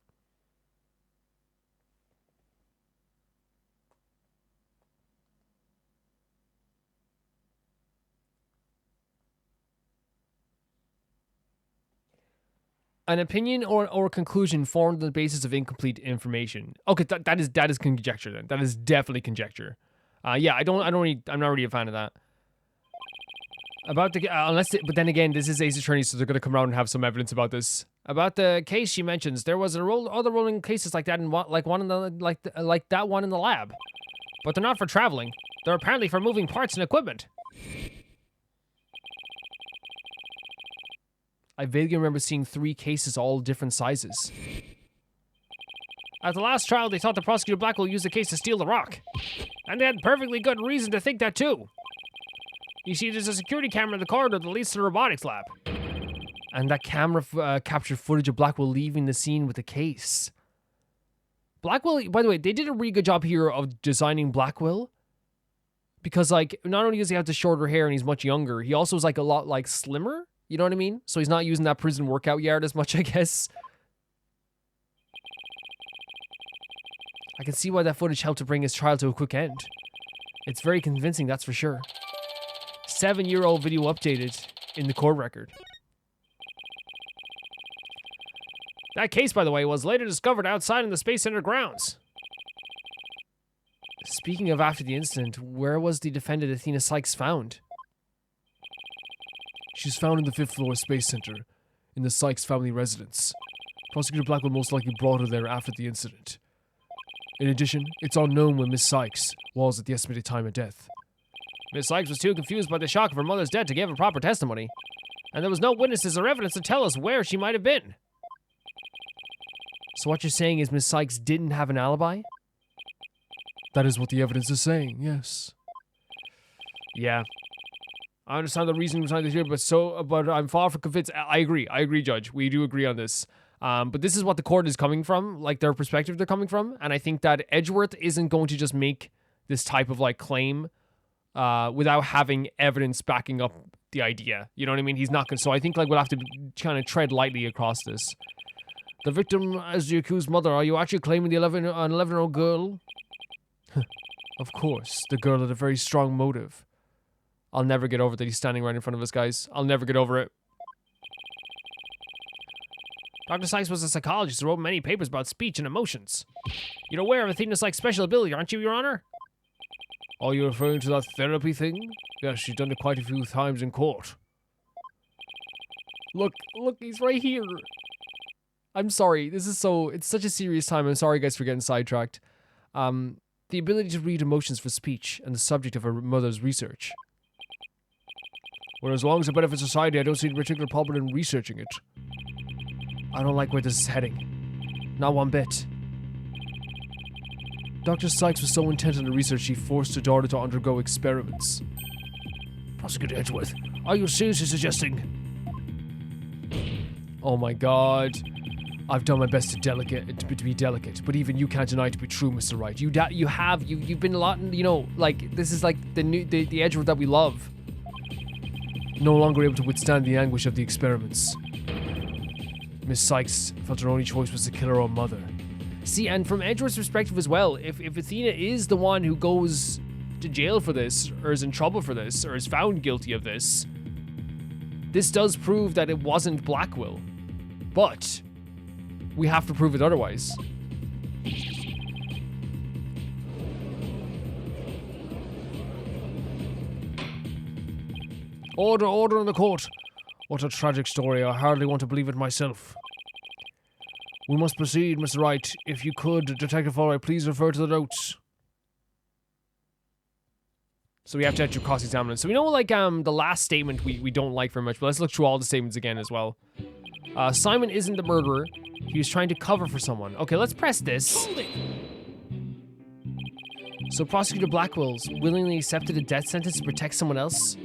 [SPEAKER 1] An opinion or conclusion formed on the basis of incomplete information. Okay, that is conjecture then. That is definitely conjecture. Yeah, I'm not really a fan of that. About the but then again, this is Ace Attorney, so they're gonna come around and have some evidence about this. About the case she mentions, there was other rolling cases like that in like that one in the lab, but they're not for traveling. They're apparently for moving parts and equipment. I vaguely remember seeing 3 cases, all different sizes.
[SPEAKER 5] At the last trial, they thought the prosecutor Blackwell used the case to steal the rock. And they had perfectly good reason to think that too. You see, there's a security camera in the corridor that leads to the robotics lab.
[SPEAKER 1] And that camera captured footage of Blackwell leaving the scene with the case. Blackwell, by the way, they did a really good job here of designing Blackwell. Because, like, not only does he have the shorter hair and he's much younger, he also is, like, a lot, like, slimmer. You know what I mean? So he's not using that prison workout yard as much, I guess. I can see why that footage helped to bring his trial to a quick end. It's very convincing, that's for sure. 7-year-old video updated in the court record.
[SPEAKER 5] That case, by the way, was later discovered outside in the Space Center grounds.
[SPEAKER 1] Speaking of after the incident, where was the defendant Athena Sykes found? She's found in the 5th floor Space Center, in the Sykes family residence. Prosecutor Blackwell most likely brought her there after the incident. In addition, it's unknown when Miss Sykes was at the estimated time of death.
[SPEAKER 5] Miss Sykes was too confused by the shock of her mother's death to give a proper testimony, and there was no witnesses or evidence to tell us where she might have been.
[SPEAKER 1] So what you're saying is Miss Sykes didn't have an alibi? That is what the evidence is saying, yes. Yeah. I understand the reason behind this here, but I'm far from convinced. I agree, Judge. We do agree on this. But this is what the court is coming from, like their perspective they're coming from, and I think that Edgeworth isn't going to just make this type of like claim without having evidence backing up the idea. You know what I mean? He's not going to. So I think like we'll have to kind of tread lightly across this. The victim as the accused mother, are you actually claiming an 11-year-old girl? Of course, the girl had a very strong motive. I'll never get over that he's standing right in front of us, guys. I'll never get over it.
[SPEAKER 5] Dr. Sykes was a psychologist who wrote many papers about speech and emotions. You're aware of Athena Sykes' special ability, aren't you, Your Honor?
[SPEAKER 4] Are you referring to that therapy thing? Yes, she's done it quite a few times in court.
[SPEAKER 1] Look, he's right here. I'm sorry, it's such a serious time. I'm sorry, guys, for getting sidetracked. The ability to read emotions for speech and the subject of her mother's research.
[SPEAKER 4] Well, as long as it benefits society, I don't see any particular problem in researching it.
[SPEAKER 1] I don't like where this is heading. Not one bit. Dr. Sykes was so intent on the research she forced her daughter to undergo experiments.
[SPEAKER 4] Prosecutor Edgeworth, are you seriously suggesting?
[SPEAKER 1] Oh my god. I've done my best to be delicate, but even you can't deny it to be true, Mr. Wright. You've been a lot, you know, like, this is like the Edgeworth that we love. No longer able to withstand the anguish of the experiments. Miss Sykes felt her only choice was to kill her own mother. See, and from Edgeworth's perspective as well, if Athena is the one who goes to jail for this, or is in trouble for this, or is found guilty of this, this does prove that it wasn't Blackwill. But we have to prove it otherwise.
[SPEAKER 5] Order in the court. What a tragic story. I hardly want to believe it myself. We must proceed, Mr. Wright. If you could, Detective Wright, please refer to the notes.
[SPEAKER 1] So we have to actually cross-examine it. So we know, like, the last statement we don't like very much, but let's look through all the statements again as well. Simon isn't the murderer. He was trying to cover for someone. Okay, let's press this. So Prosecutor Blackwell's willingly accepted a death sentence to protect someone else?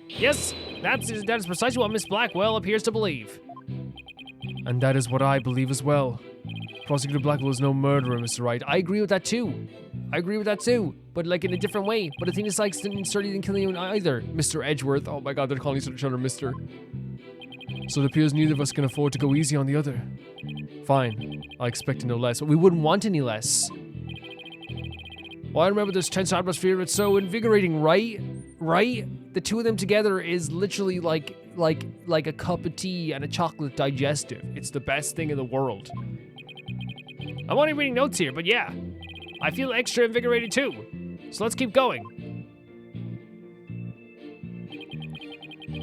[SPEAKER 5] Yes, that is precisely what Miss Blackwell appears to believe.
[SPEAKER 1] And that is what I believe as well. Prosecutor Blackwell is no murderer, Mr. Wright. I agree with that too. But like in a different way. But Athena Sykes certainly didn't kill anyone either. Mr. Edgeworth. Oh my god, they're calling each other Mr. So it appears neither of us can afford to go easy on the other. Fine. I expect no less. But we wouldn't want any less.
[SPEAKER 5] Well, I remember this tense atmosphere. It's so invigorating, right?
[SPEAKER 1] The two of them together is literally like a cup of tea and a chocolate digestive. It's the best thing in the world.
[SPEAKER 5] I'm only reading notes here, but yeah. I feel extra invigorated too. So let's keep going.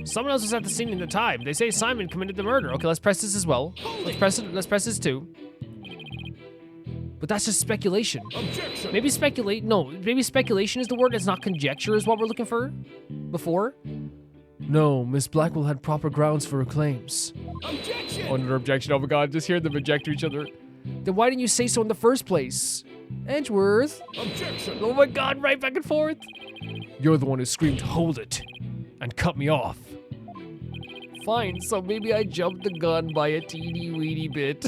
[SPEAKER 5] Someone else was at the scene in the time. They say Simon committed the murder.
[SPEAKER 1] Okay, let's press this as well. Let's press this too. But that's just speculation.
[SPEAKER 2] Objection.
[SPEAKER 1] Maybe speculation is the word. It's not conjecture is what we're looking for before. No, Miss Blackwell had proper grounds for her claims.
[SPEAKER 2] Objection.
[SPEAKER 1] Oh, another objection. Oh my god, just hear them object to each other. Then why didn't you say so in the first place? Edgeworth.
[SPEAKER 2] Objection.
[SPEAKER 1] Oh my god, right back and forth. You're the one who screamed, "Hold it," and cut me off. Fine, so maybe I jumped the gun by a teeny weeny bit.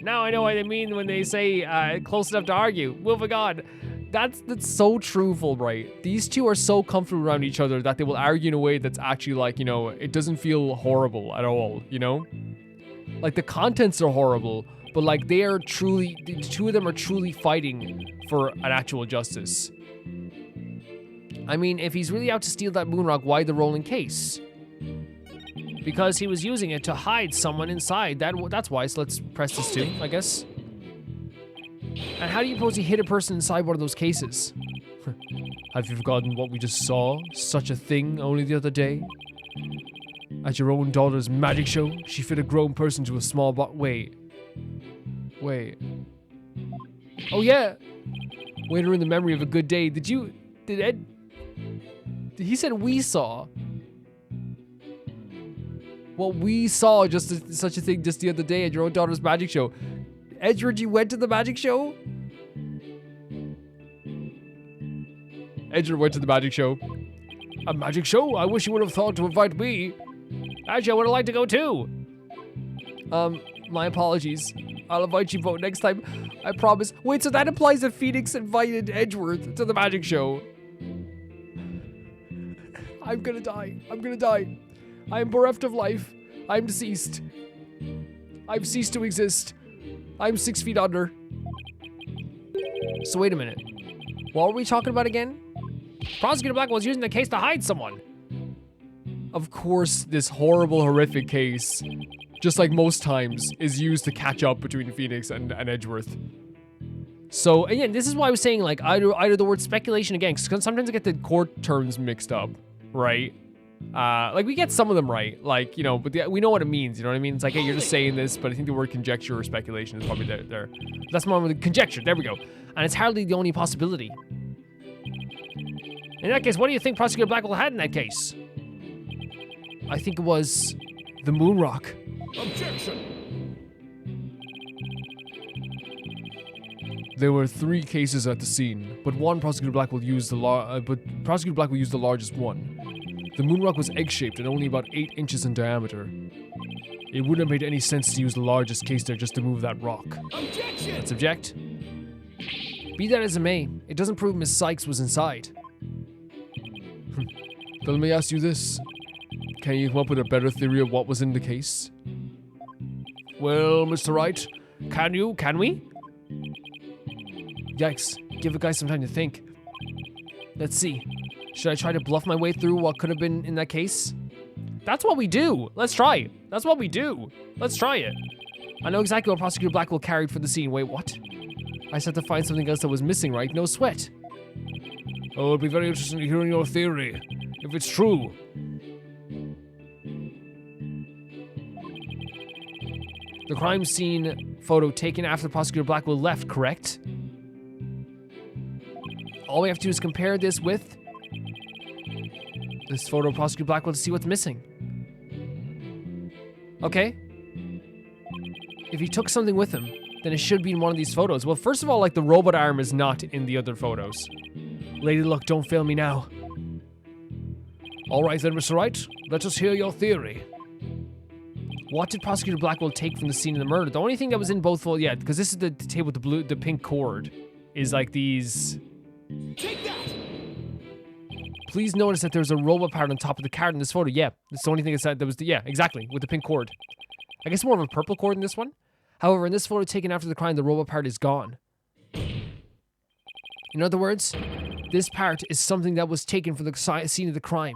[SPEAKER 5] Now I know what they mean when they say close enough to argue. Moving on.
[SPEAKER 1] That's so true, Fulbright. These two are so comfortable around each other that they will argue in a way that's actually like, you know, it doesn't feel horrible at all, you know? Like the contents are horrible, but like the two of them are truly fighting for an actual justice. I mean, if he's really out to steal that moon rock, why the rolling case?
[SPEAKER 5] Because he was using it to hide someone inside. That's why, so let's press this too, I guess.
[SPEAKER 1] And how do you suppose he hit a person inside one of those cases? Have you forgotten what we just saw? Such a thing only the other day? At your own daughter's magic show, she fit a grown person to a small Wait. Oh yeah! Waiter in the memory of a good day. He said we saw. Well, we saw such a thing just the other day at your own daughter's magic show. Edgeworth, you went to the magic show? Edgeworth went to the magic show.
[SPEAKER 5] A magic show? I wish you would have thought to invite me. Actually, I would have liked to go too.
[SPEAKER 1] My apologies. I'll invite you both next time. I promise. Wait, so that implies that Phoenix invited Edgeworth to the magic show. I'm gonna die. I am bereft of life. I am deceased. I've ceased to exist. I'm 6 feet under. So wait a minute. What were we talking about again?
[SPEAKER 5] Prosecutor Blackwell was using the case to hide someone.
[SPEAKER 1] Of course, this horrible, horrific case, just like most times, is used to catch up between Phoenix and Edgeworth. So again, this is why I was saying like either the word speculation again, because sometimes I get the court terms mixed up, right? Like we get some of them right, like, you know, but we know what it means, you know what I mean? It's like, hey, you're just saying this, but I think the word conjecture or speculation is probably there. That's more of the conjecture, there we go. And it's hardly the only possibility.
[SPEAKER 5] In that case, what do you think Prosecutor Blackwell had in that case?
[SPEAKER 1] I think it was the moon rock.
[SPEAKER 2] Objection.
[SPEAKER 1] There were 3 cases at the scene, but Prosecutor Blackwell used the largest one. The moon rock was egg-shaped and only about 8 inches in diameter. It wouldn't have made any sense to use the largest case there just to move that rock.
[SPEAKER 3] Objection!
[SPEAKER 1] Let's object. Be that as it may, it doesn't prove Miss Sykes was inside. But let me ask you this. Can you come up with a better theory of what was in the case?
[SPEAKER 5] Well, Mr. Wright, can you? Can we?
[SPEAKER 1] Yikes. Give a guy some time to think. Let's see. Should I try to bluff my way through what could have been in that case?
[SPEAKER 5] That's what we do. Let's try. That's what we do. Let's try it.
[SPEAKER 1] I know exactly what Prosecutor Blackwell carried for the scene. Wait, what? I just had to find something else that was missing, right? No sweat.
[SPEAKER 5] Oh, it'll be very interesting to hear your theory, if it's true.
[SPEAKER 1] The crime scene photo taken after Prosecutor Blackwell left, correct? All we have to do is compare this with this photo of Prosecutor Blackwell to see what's missing. Okay. If he took something with him, then it should be in one of these photos. Well, first of all, like, the robot arm is not in the other photos. Lady Luck, don't fail me now.
[SPEAKER 5] All right then, Mr. Wright. Let us hear your theory.
[SPEAKER 1] What did Prosecutor Blackwell take from the scene of the murder? The only thing that was in both photos, yeah, because this is the table with the pink cord, is like these.
[SPEAKER 3] Take that!
[SPEAKER 1] Please notice that there's a robot part on top of the card in this photo. Yeah, that's the only thing it said. There was yeah, exactly, with the pink cord. I guess more of a purple cord in this one. However, in this photo taken after the crime, the robot part is gone. In other words, this part is something that was taken from the scene of the crime.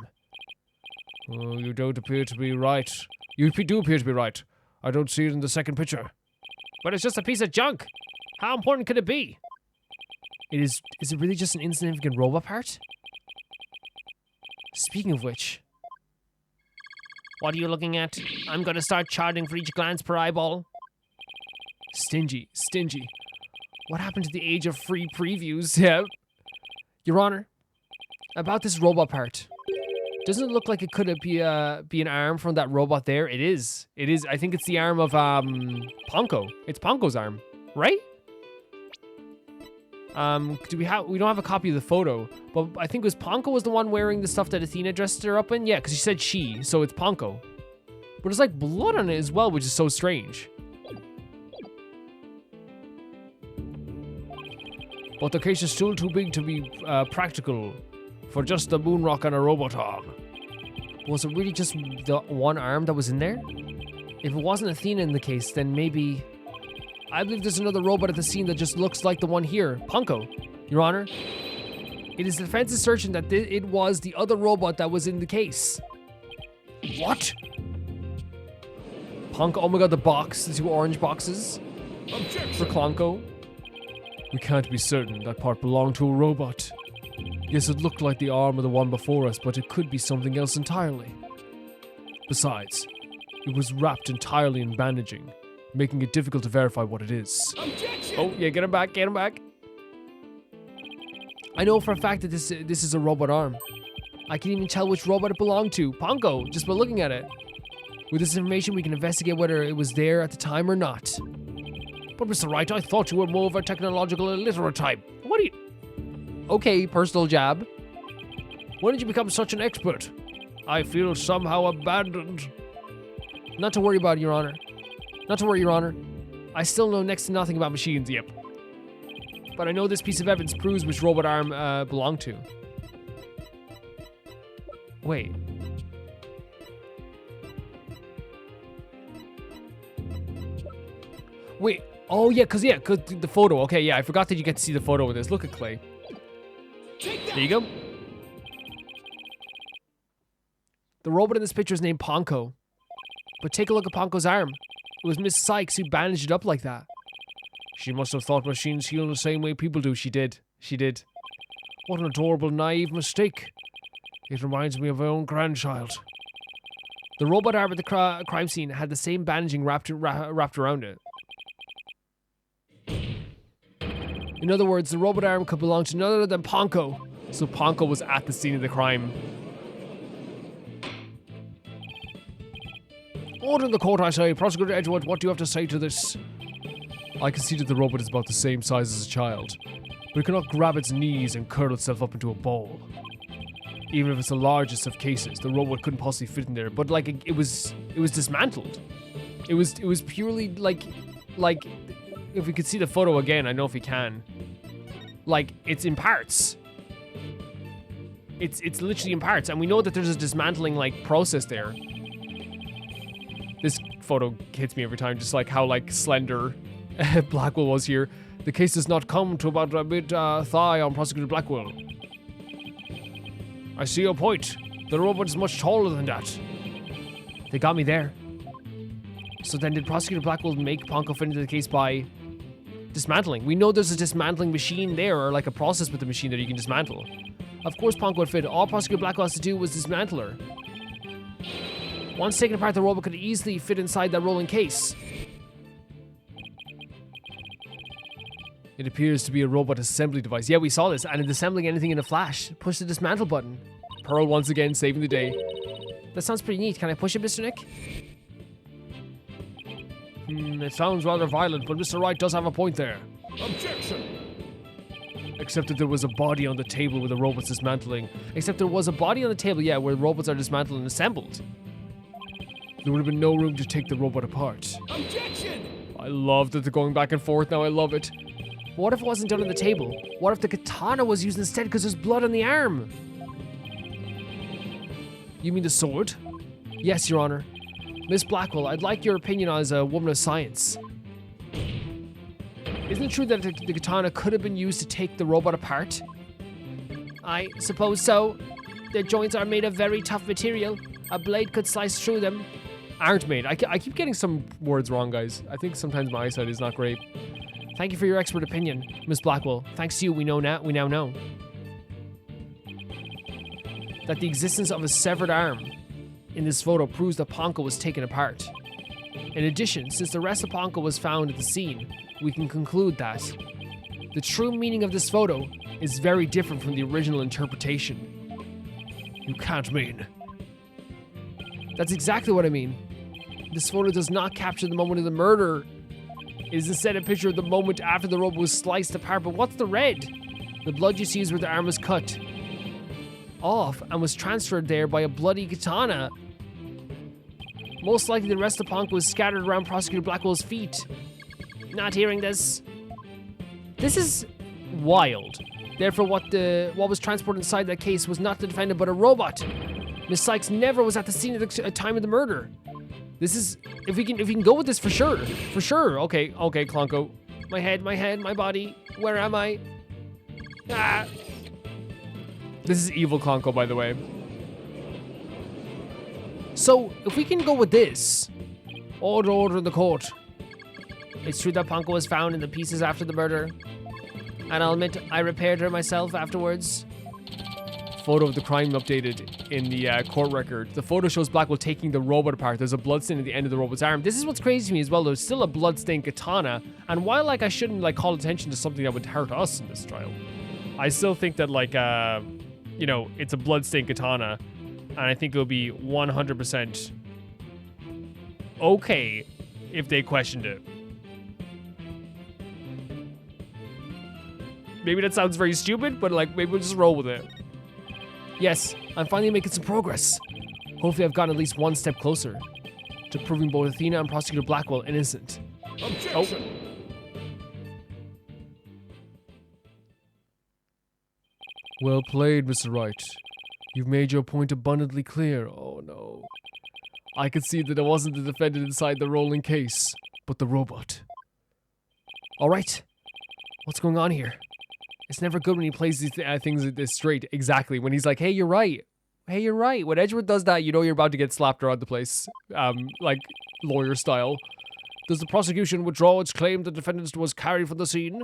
[SPEAKER 5] Oh, you don't appear to be right. You do appear to be right. I don't see it in the second picture.
[SPEAKER 1] But it's just a piece of junk. How important could it be? Is it really just an insignificant robot part? Speaking of which, what are you looking at? I'm going to start charging for each glance per eyeball. Stingy. What happened to the age of free previews? Yeah. Your Honor, about this robot part. Doesn't it look like it could be an arm from that robot there? It is. I think it's the arm of Ponko. It's Ponko's arm, right? We don't have a copy of the photo, but I think it was Ponko was the one wearing the stuff that Athena dressed her up in. Yeah, because she said she, so it's Ponko. But there's like blood on it as well, which is so strange.
[SPEAKER 5] But the case is still too big to be practical for just a moon rock and a robot arm.
[SPEAKER 1] Was it really just the one arm that was in there? If it wasn't Athena in the case, then maybe... I believe there's another robot at the scene that just looks like the one here. Ponko, Your Honor. It is the defense's assertion that it was the other robot that was in the case.
[SPEAKER 5] What?
[SPEAKER 1] Ponko, oh my god, the box, the two orange boxes.
[SPEAKER 3] Objection!
[SPEAKER 1] For Klonko.
[SPEAKER 5] We can't be certain that part belonged to a robot. Yes, it looked like the arm of the one before us, but it could be something else entirely. Besides, it was wrapped entirely in bandaging, making it difficult to verify what it is.
[SPEAKER 3] Objection!
[SPEAKER 1] Oh, yeah, get him back. I know for a fact that this is a robot arm. I can even tell which robot it belonged to. Ponko, just by looking at it. With this information, we can investigate whether it was there at the time or not.
[SPEAKER 5] But Mr. Wright, I thought you were more of a technological illiterate type. What do you...
[SPEAKER 1] Okay, personal jab.
[SPEAKER 5] When did you become such an expert? I feel somehow abandoned.
[SPEAKER 1] Not to worry about it, Your Honor. Not to worry, Your Honor. I still know next to nothing about machines, yep. But I know this piece of evidence proves which robot arm belonged to. Wait. Wait. Oh, yeah, because the photo. Okay, yeah, I forgot that you get to see the photo of this. Look at Clay. There you go. The robot in this picture is named Ponko. But take a look at Ponko's arm. It was Miss Sykes who bandaged it up like that.
[SPEAKER 5] She must have thought machines heal the same way people do.
[SPEAKER 1] She did.
[SPEAKER 5] What an adorable, naive mistake. It reminds me of my own grandchild.
[SPEAKER 1] The robot arm at the crime scene had the same bandaging wrapped around it. In other words, the robot arm could belong to none other than Ponko. So Ponko was at the scene of the crime.
[SPEAKER 5] Order in the court, I say. Prosecutor Edgeworth, what do you have to say to this?
[SPEAKER 1] I can see that the robot is about the same size as a child, but it cannot grab its knees and curl itself up into a ball. Even if it's the largest of cases, the robot couldn't possibly fit in there, but like it was dismantled. It was purely like if we could see the photo again, I know if we can. Like, it's in parts. It's literally in parts, and we know that there's a dismantling like process there. This photo hits me every time, just like how like slender Blackwell was here. The case does not come to about a mid thigh on Prosecutor Blackwell. I see your point. The robot is much taller than that. They got me there. So then did Prosecutor Blackwell make Ponko fit into the case by dismantling? We know there's a dismantling machine there, or like a process with the machine that you can dismantle. Of course Ponko would fit. All Prosecutor Blackwell has to do was dismantle her. Once taken apart, the robot could easily fit inside that rolling case. It appears to be a robot assembly device. Yeah, we saw this, and it's assembling anything in a flash. Push the dismantle button. Pearl once again saving the day. That sounds pretty neat. Can I push it, Mr. Nick? It sounds rather violent, but Mr. Wright does have a point there.
[SPEAKER 2] Objection!
[SPEAKER 1] Except that there was a body on the table where the robot's dismantling. Except there was a body on the table, yeah, where robots are dismantled and assembled. There would have been no room to take the robot apart.
[SPEAKER 3] Objection!
[SPEAKER 1] I love that they're going back and forth now, I love it. But what if it wasn't done on the table? What if the katana was used instead because there's blood on the arm? You mean the sword? Yes, Your Honor. Miss Blackwell, I'd like your opinion as a woman of science. Isn't it true that the katana could have been used to take the robot apart? I suppose so. The joints are made of very tough material. A blade could slice through them. Aren't made. I keep getting some words wrong, guys. I think sometimes my eyesight is not great. Thank you for your expert opinion, Miss Blackwell. Thanks to you, we now know that the existence of a severed arm in this photo proves that Ponko was taken apart. In addition, since the rest of Ponko was found at the scene, we can conclude that the true meaning of this photo is very different from the original interpretation. You can't mean. That's exactly what I mean. This photo does not capture the moment of the murder. It is instead a picture of the moment after the robot was sliced apart. But what's the red? The blood you see is where the arm was cut off and was transferred there by a bloody katana. Most likely the rest of Ponko was scattered around Prosecutor Blackwell's feet. Not hearing this. This is wild. Therefore, what was transported inside that case was not the defendant but a robot. Miss Sykes never was at the scene at the time of the murder. This is, if we can go with this for sure. Okay, Klonko. My head, my body. Where am I? Ah. This is evil Klonko, by the way. So, if we can go with this. Order in the court. It's true that Ponko was found in the pieces after the murder. And I'll admit, I repaired her myself afterwards. Photo of the crime updated in the court record. The photo shows Blackwell taking the robot apart. There's a bloodstain at the end of the robot's arm. This is what's crazy to me as well. There's still a bloodstained katana. And while I shouldn't call attention to something that would hurt us in this trial, I still think that it's a bloodstained katana. And I think it would be 100% okay if they questioned it. Maybe that sounds very stupid, but maybe we'll just roll with it. Yes, I'm finally making some progress. Hopefully I've gotten at least one step closer to proving both Athena and Prosecutor Blackwell innocent.
[SPEAKER 2] Objection!
[SPEAKER 1] Well played, Mr. Wright. You've made your point abundantly clear. Oh no. I could see that it wasn't the defendant inside the rolling case, but the robot. Alright. What's going on here? It's never good when he plays these things this straight. Exactly. When he's like, hey, you're right. Hey, you're right. When Edgeworth does that, you know you're about to get slapped around the place. Lawyer style. Does the prosecution withdraw its claim the defendant was carried from the scene?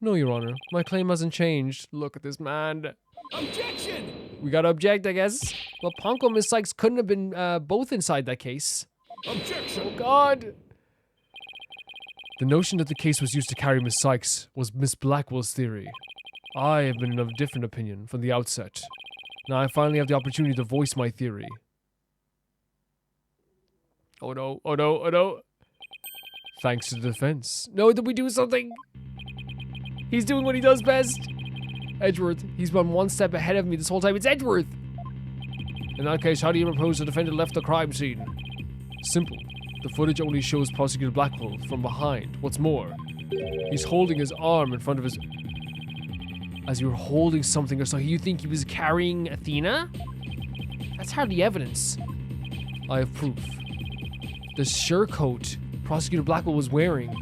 [SPEAKER 1] No, Your Honor. My claim hasn't changed. Look at this man.
[SPEAKER 3] Objection!
[SPEAKER 1] We gotta object, I guess. Well, Ponko and Miss Sykes couldn't have been both inside that case.
[SPEAKER 2] Objection!
[SPEAKER 1] Oh, God. The notion that the case was used to carry Miss Sykes was Miss Blackwell's theory. I have been of a different opinion from the outset. Now I finally have the opportunity to voice my theory. Oh no, oh no, oh no. Thanks to the defense. No, did we do something? He's doing what he does best. Edgeworth, he's been one step ahead of me this whole time. It's Edgeworth! In that case, how do you propose the defendant left the crime scene? Simple. The footage only shows Prosecutor Blackwell from behind. What's more, he's holding his arm in front of his... As you were holding something or so, you think he was carrying Athena? That's hardly evidence. I have proof. The surcoat Prosecutor Blackwell was wearing.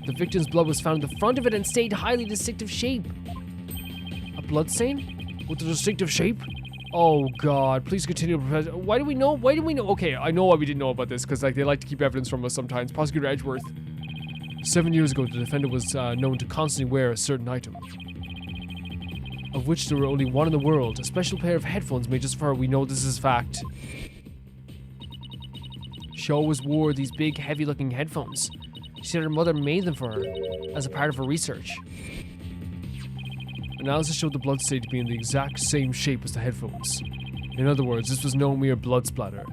[SPEAKER 1] The victim's blood was found in the front of it and stayed highly distinctive shape. A bloodstain? With a distinctive shape? Oh God, please continue. Why do we know? Okay, I know why we didn't know about this, because like they like to keep evidence from us sometimes. Prosecutor Edgeworth. 7 years ago, the defendant was known to constantly wear a certain item, of which there were only one in the world. A special pair of headphones made just for her. We know this is fact. She always wore these big, heavy-looking headphones. She said her mother made them for her as a part of her research. Analysis showed the blood stain to be in the exact same shape as the headphones. In other words, this was no mere blood splatter.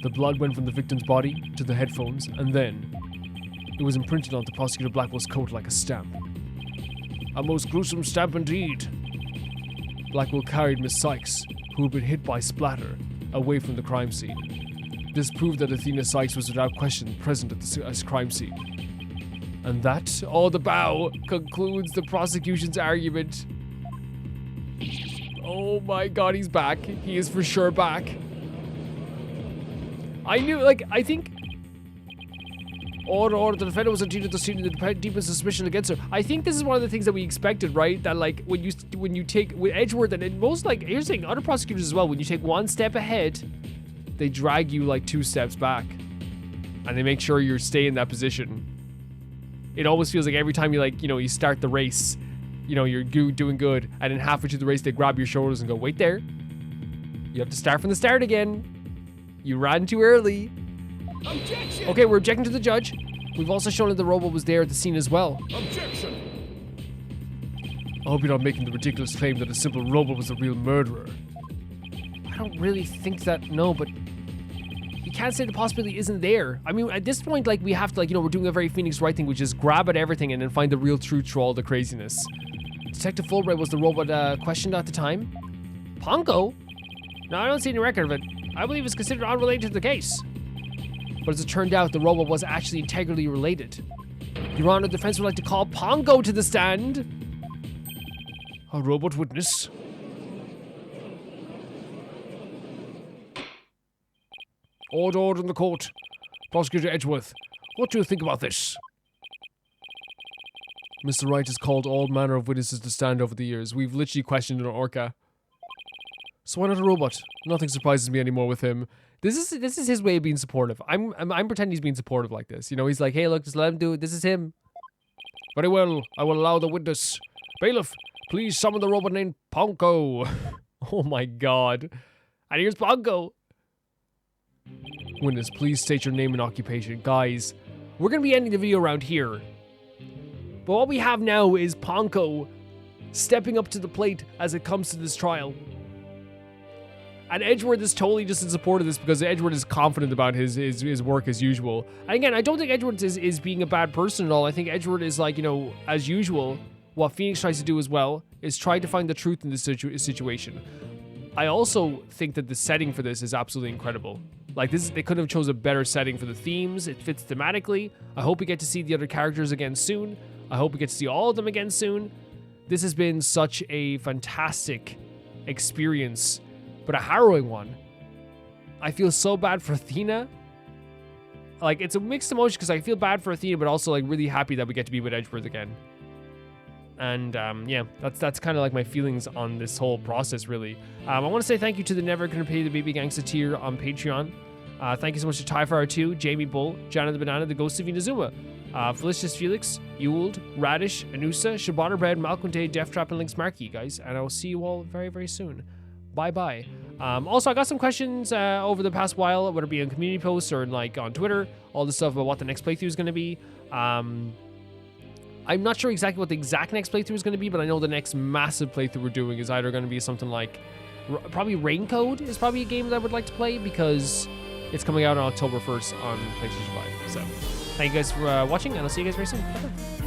[SPEAKER 1] The blood went from the victim's body to the headphones, and then it was imprinted onto Prosecutor Blackwell's coat like a stamp. A most gruesome stamp indeed. Blackwell carried Miss Sykes, who had been hit by splatter, away from the crime scene. This proved that Athena Sykes was without question present at the crime scene. And that, all the bow, concludes the prosecution's argument. Oh my God, he's back. He is for sure back. I think... Or the defendant was indeed at the scene of the deepest suspicion against her. I think this is one of the things that we expected, right? That like when you take with Edgeworth and most like here's the thing, other prosecutors as well. When you take one step ahead, they drag you like 2 steps back, and they make sure you stay in that position. It always feels like every time you start the race, you're doing good, and then halfway through the race they grab your shoulders and go, wait there. You have to start from the start again. You ran too early.
[SPEAKER 3] Objection!
[SPEAKER 1] Okay, we're objecting to the judge. We've also shown that the robot was there at the scene as well.
[SPEAKER 2] Objection!
[SPEAKER 1] I hope you're not making the ridiculous claim that a simple robot was the real murderer. I don't really think that, no, but you can't say the possibility isn't there. I mean, at this point, like, we have to, we're doing a very Phoenix Wright thing, which is grab at everything and then find the real truth through all the craziness. Detective Fulbright was the robot questioned at the time. Pongo? No, I don't see any record of it. I believe it's considered unrelated to the case. But as it turned out, the robot was actually integrally related. Your Honor, the defense would like to call Pongo to the stand. A robot witness? Order in the court. Prosecutor Edgeworth, what do you think about this? Mr. Wright has called all manner of witnesses to stand over the years. We've literally questioned an orca. So why not a robot? Nothing surprises me anymore with him. This is his way of being supportive. I'm pretending he's being supportive like this. He's like, hey, look, just let him do it. This is him. Very well. I will allow the witness. Bailiff, please summon the robot named Pongo. Oh my God. And here's Pongo. Witness, please state your name and occupation. Guys, we're going to be ending the video around here. But what we have now is Pongo stepping up to the plate as it comes to this trial. And Edgeworth is totally just in support of this because Edgeworth is confident about his work as usual. And again, I don't think Edgeworth is being a bad person at all. I think Edgeworth is like, as usual, what Phoenix tries to do as well is try to find the truth in this situation. I also think that the setting for this is absolutely incredible. Like they couldn't have chose a better setting for the themes. It fits thematically. I hope we get to see the other characters again soon. I hope we get to see all of them again soon. This has been such a fantastic experience, but a harrowing one. I feel so bad for Athena. Like, it's a mixed emotion because I feel bad for Athena, but also like really happy that we get to be with Edgeworth again. And yeah, that's kind of like my feelings on this whole process, really. I want to say thank you to the Never Gonna Pay the Baby Gangsta tier on Patreon. Thank you so much to Tyfire2, Jamie Bull, Jana the Banana, the Ghost of Inazuma, Felicitas Felix, Ewald, Radish, Anusa, Shabana Bread, Malcolm Day, Death Trap, and Links Markey, guys. And I will see you all very, very soon. Bye-bye. Also, I got some questions over the past while, whether it be on community posts or like on Twitter, all this stuff about what the next playthrough is going to be. I'm not sure exactly what the exact next playthrough is going to be, but I know the next massive playthrough we're doing is either going to be something like, probably Raincode is probably a game that I would like to play because it's coming out on October 1st on PlayStation 5. So, thank you guys for watching, and I'll see you guys very soon. Bye-bye.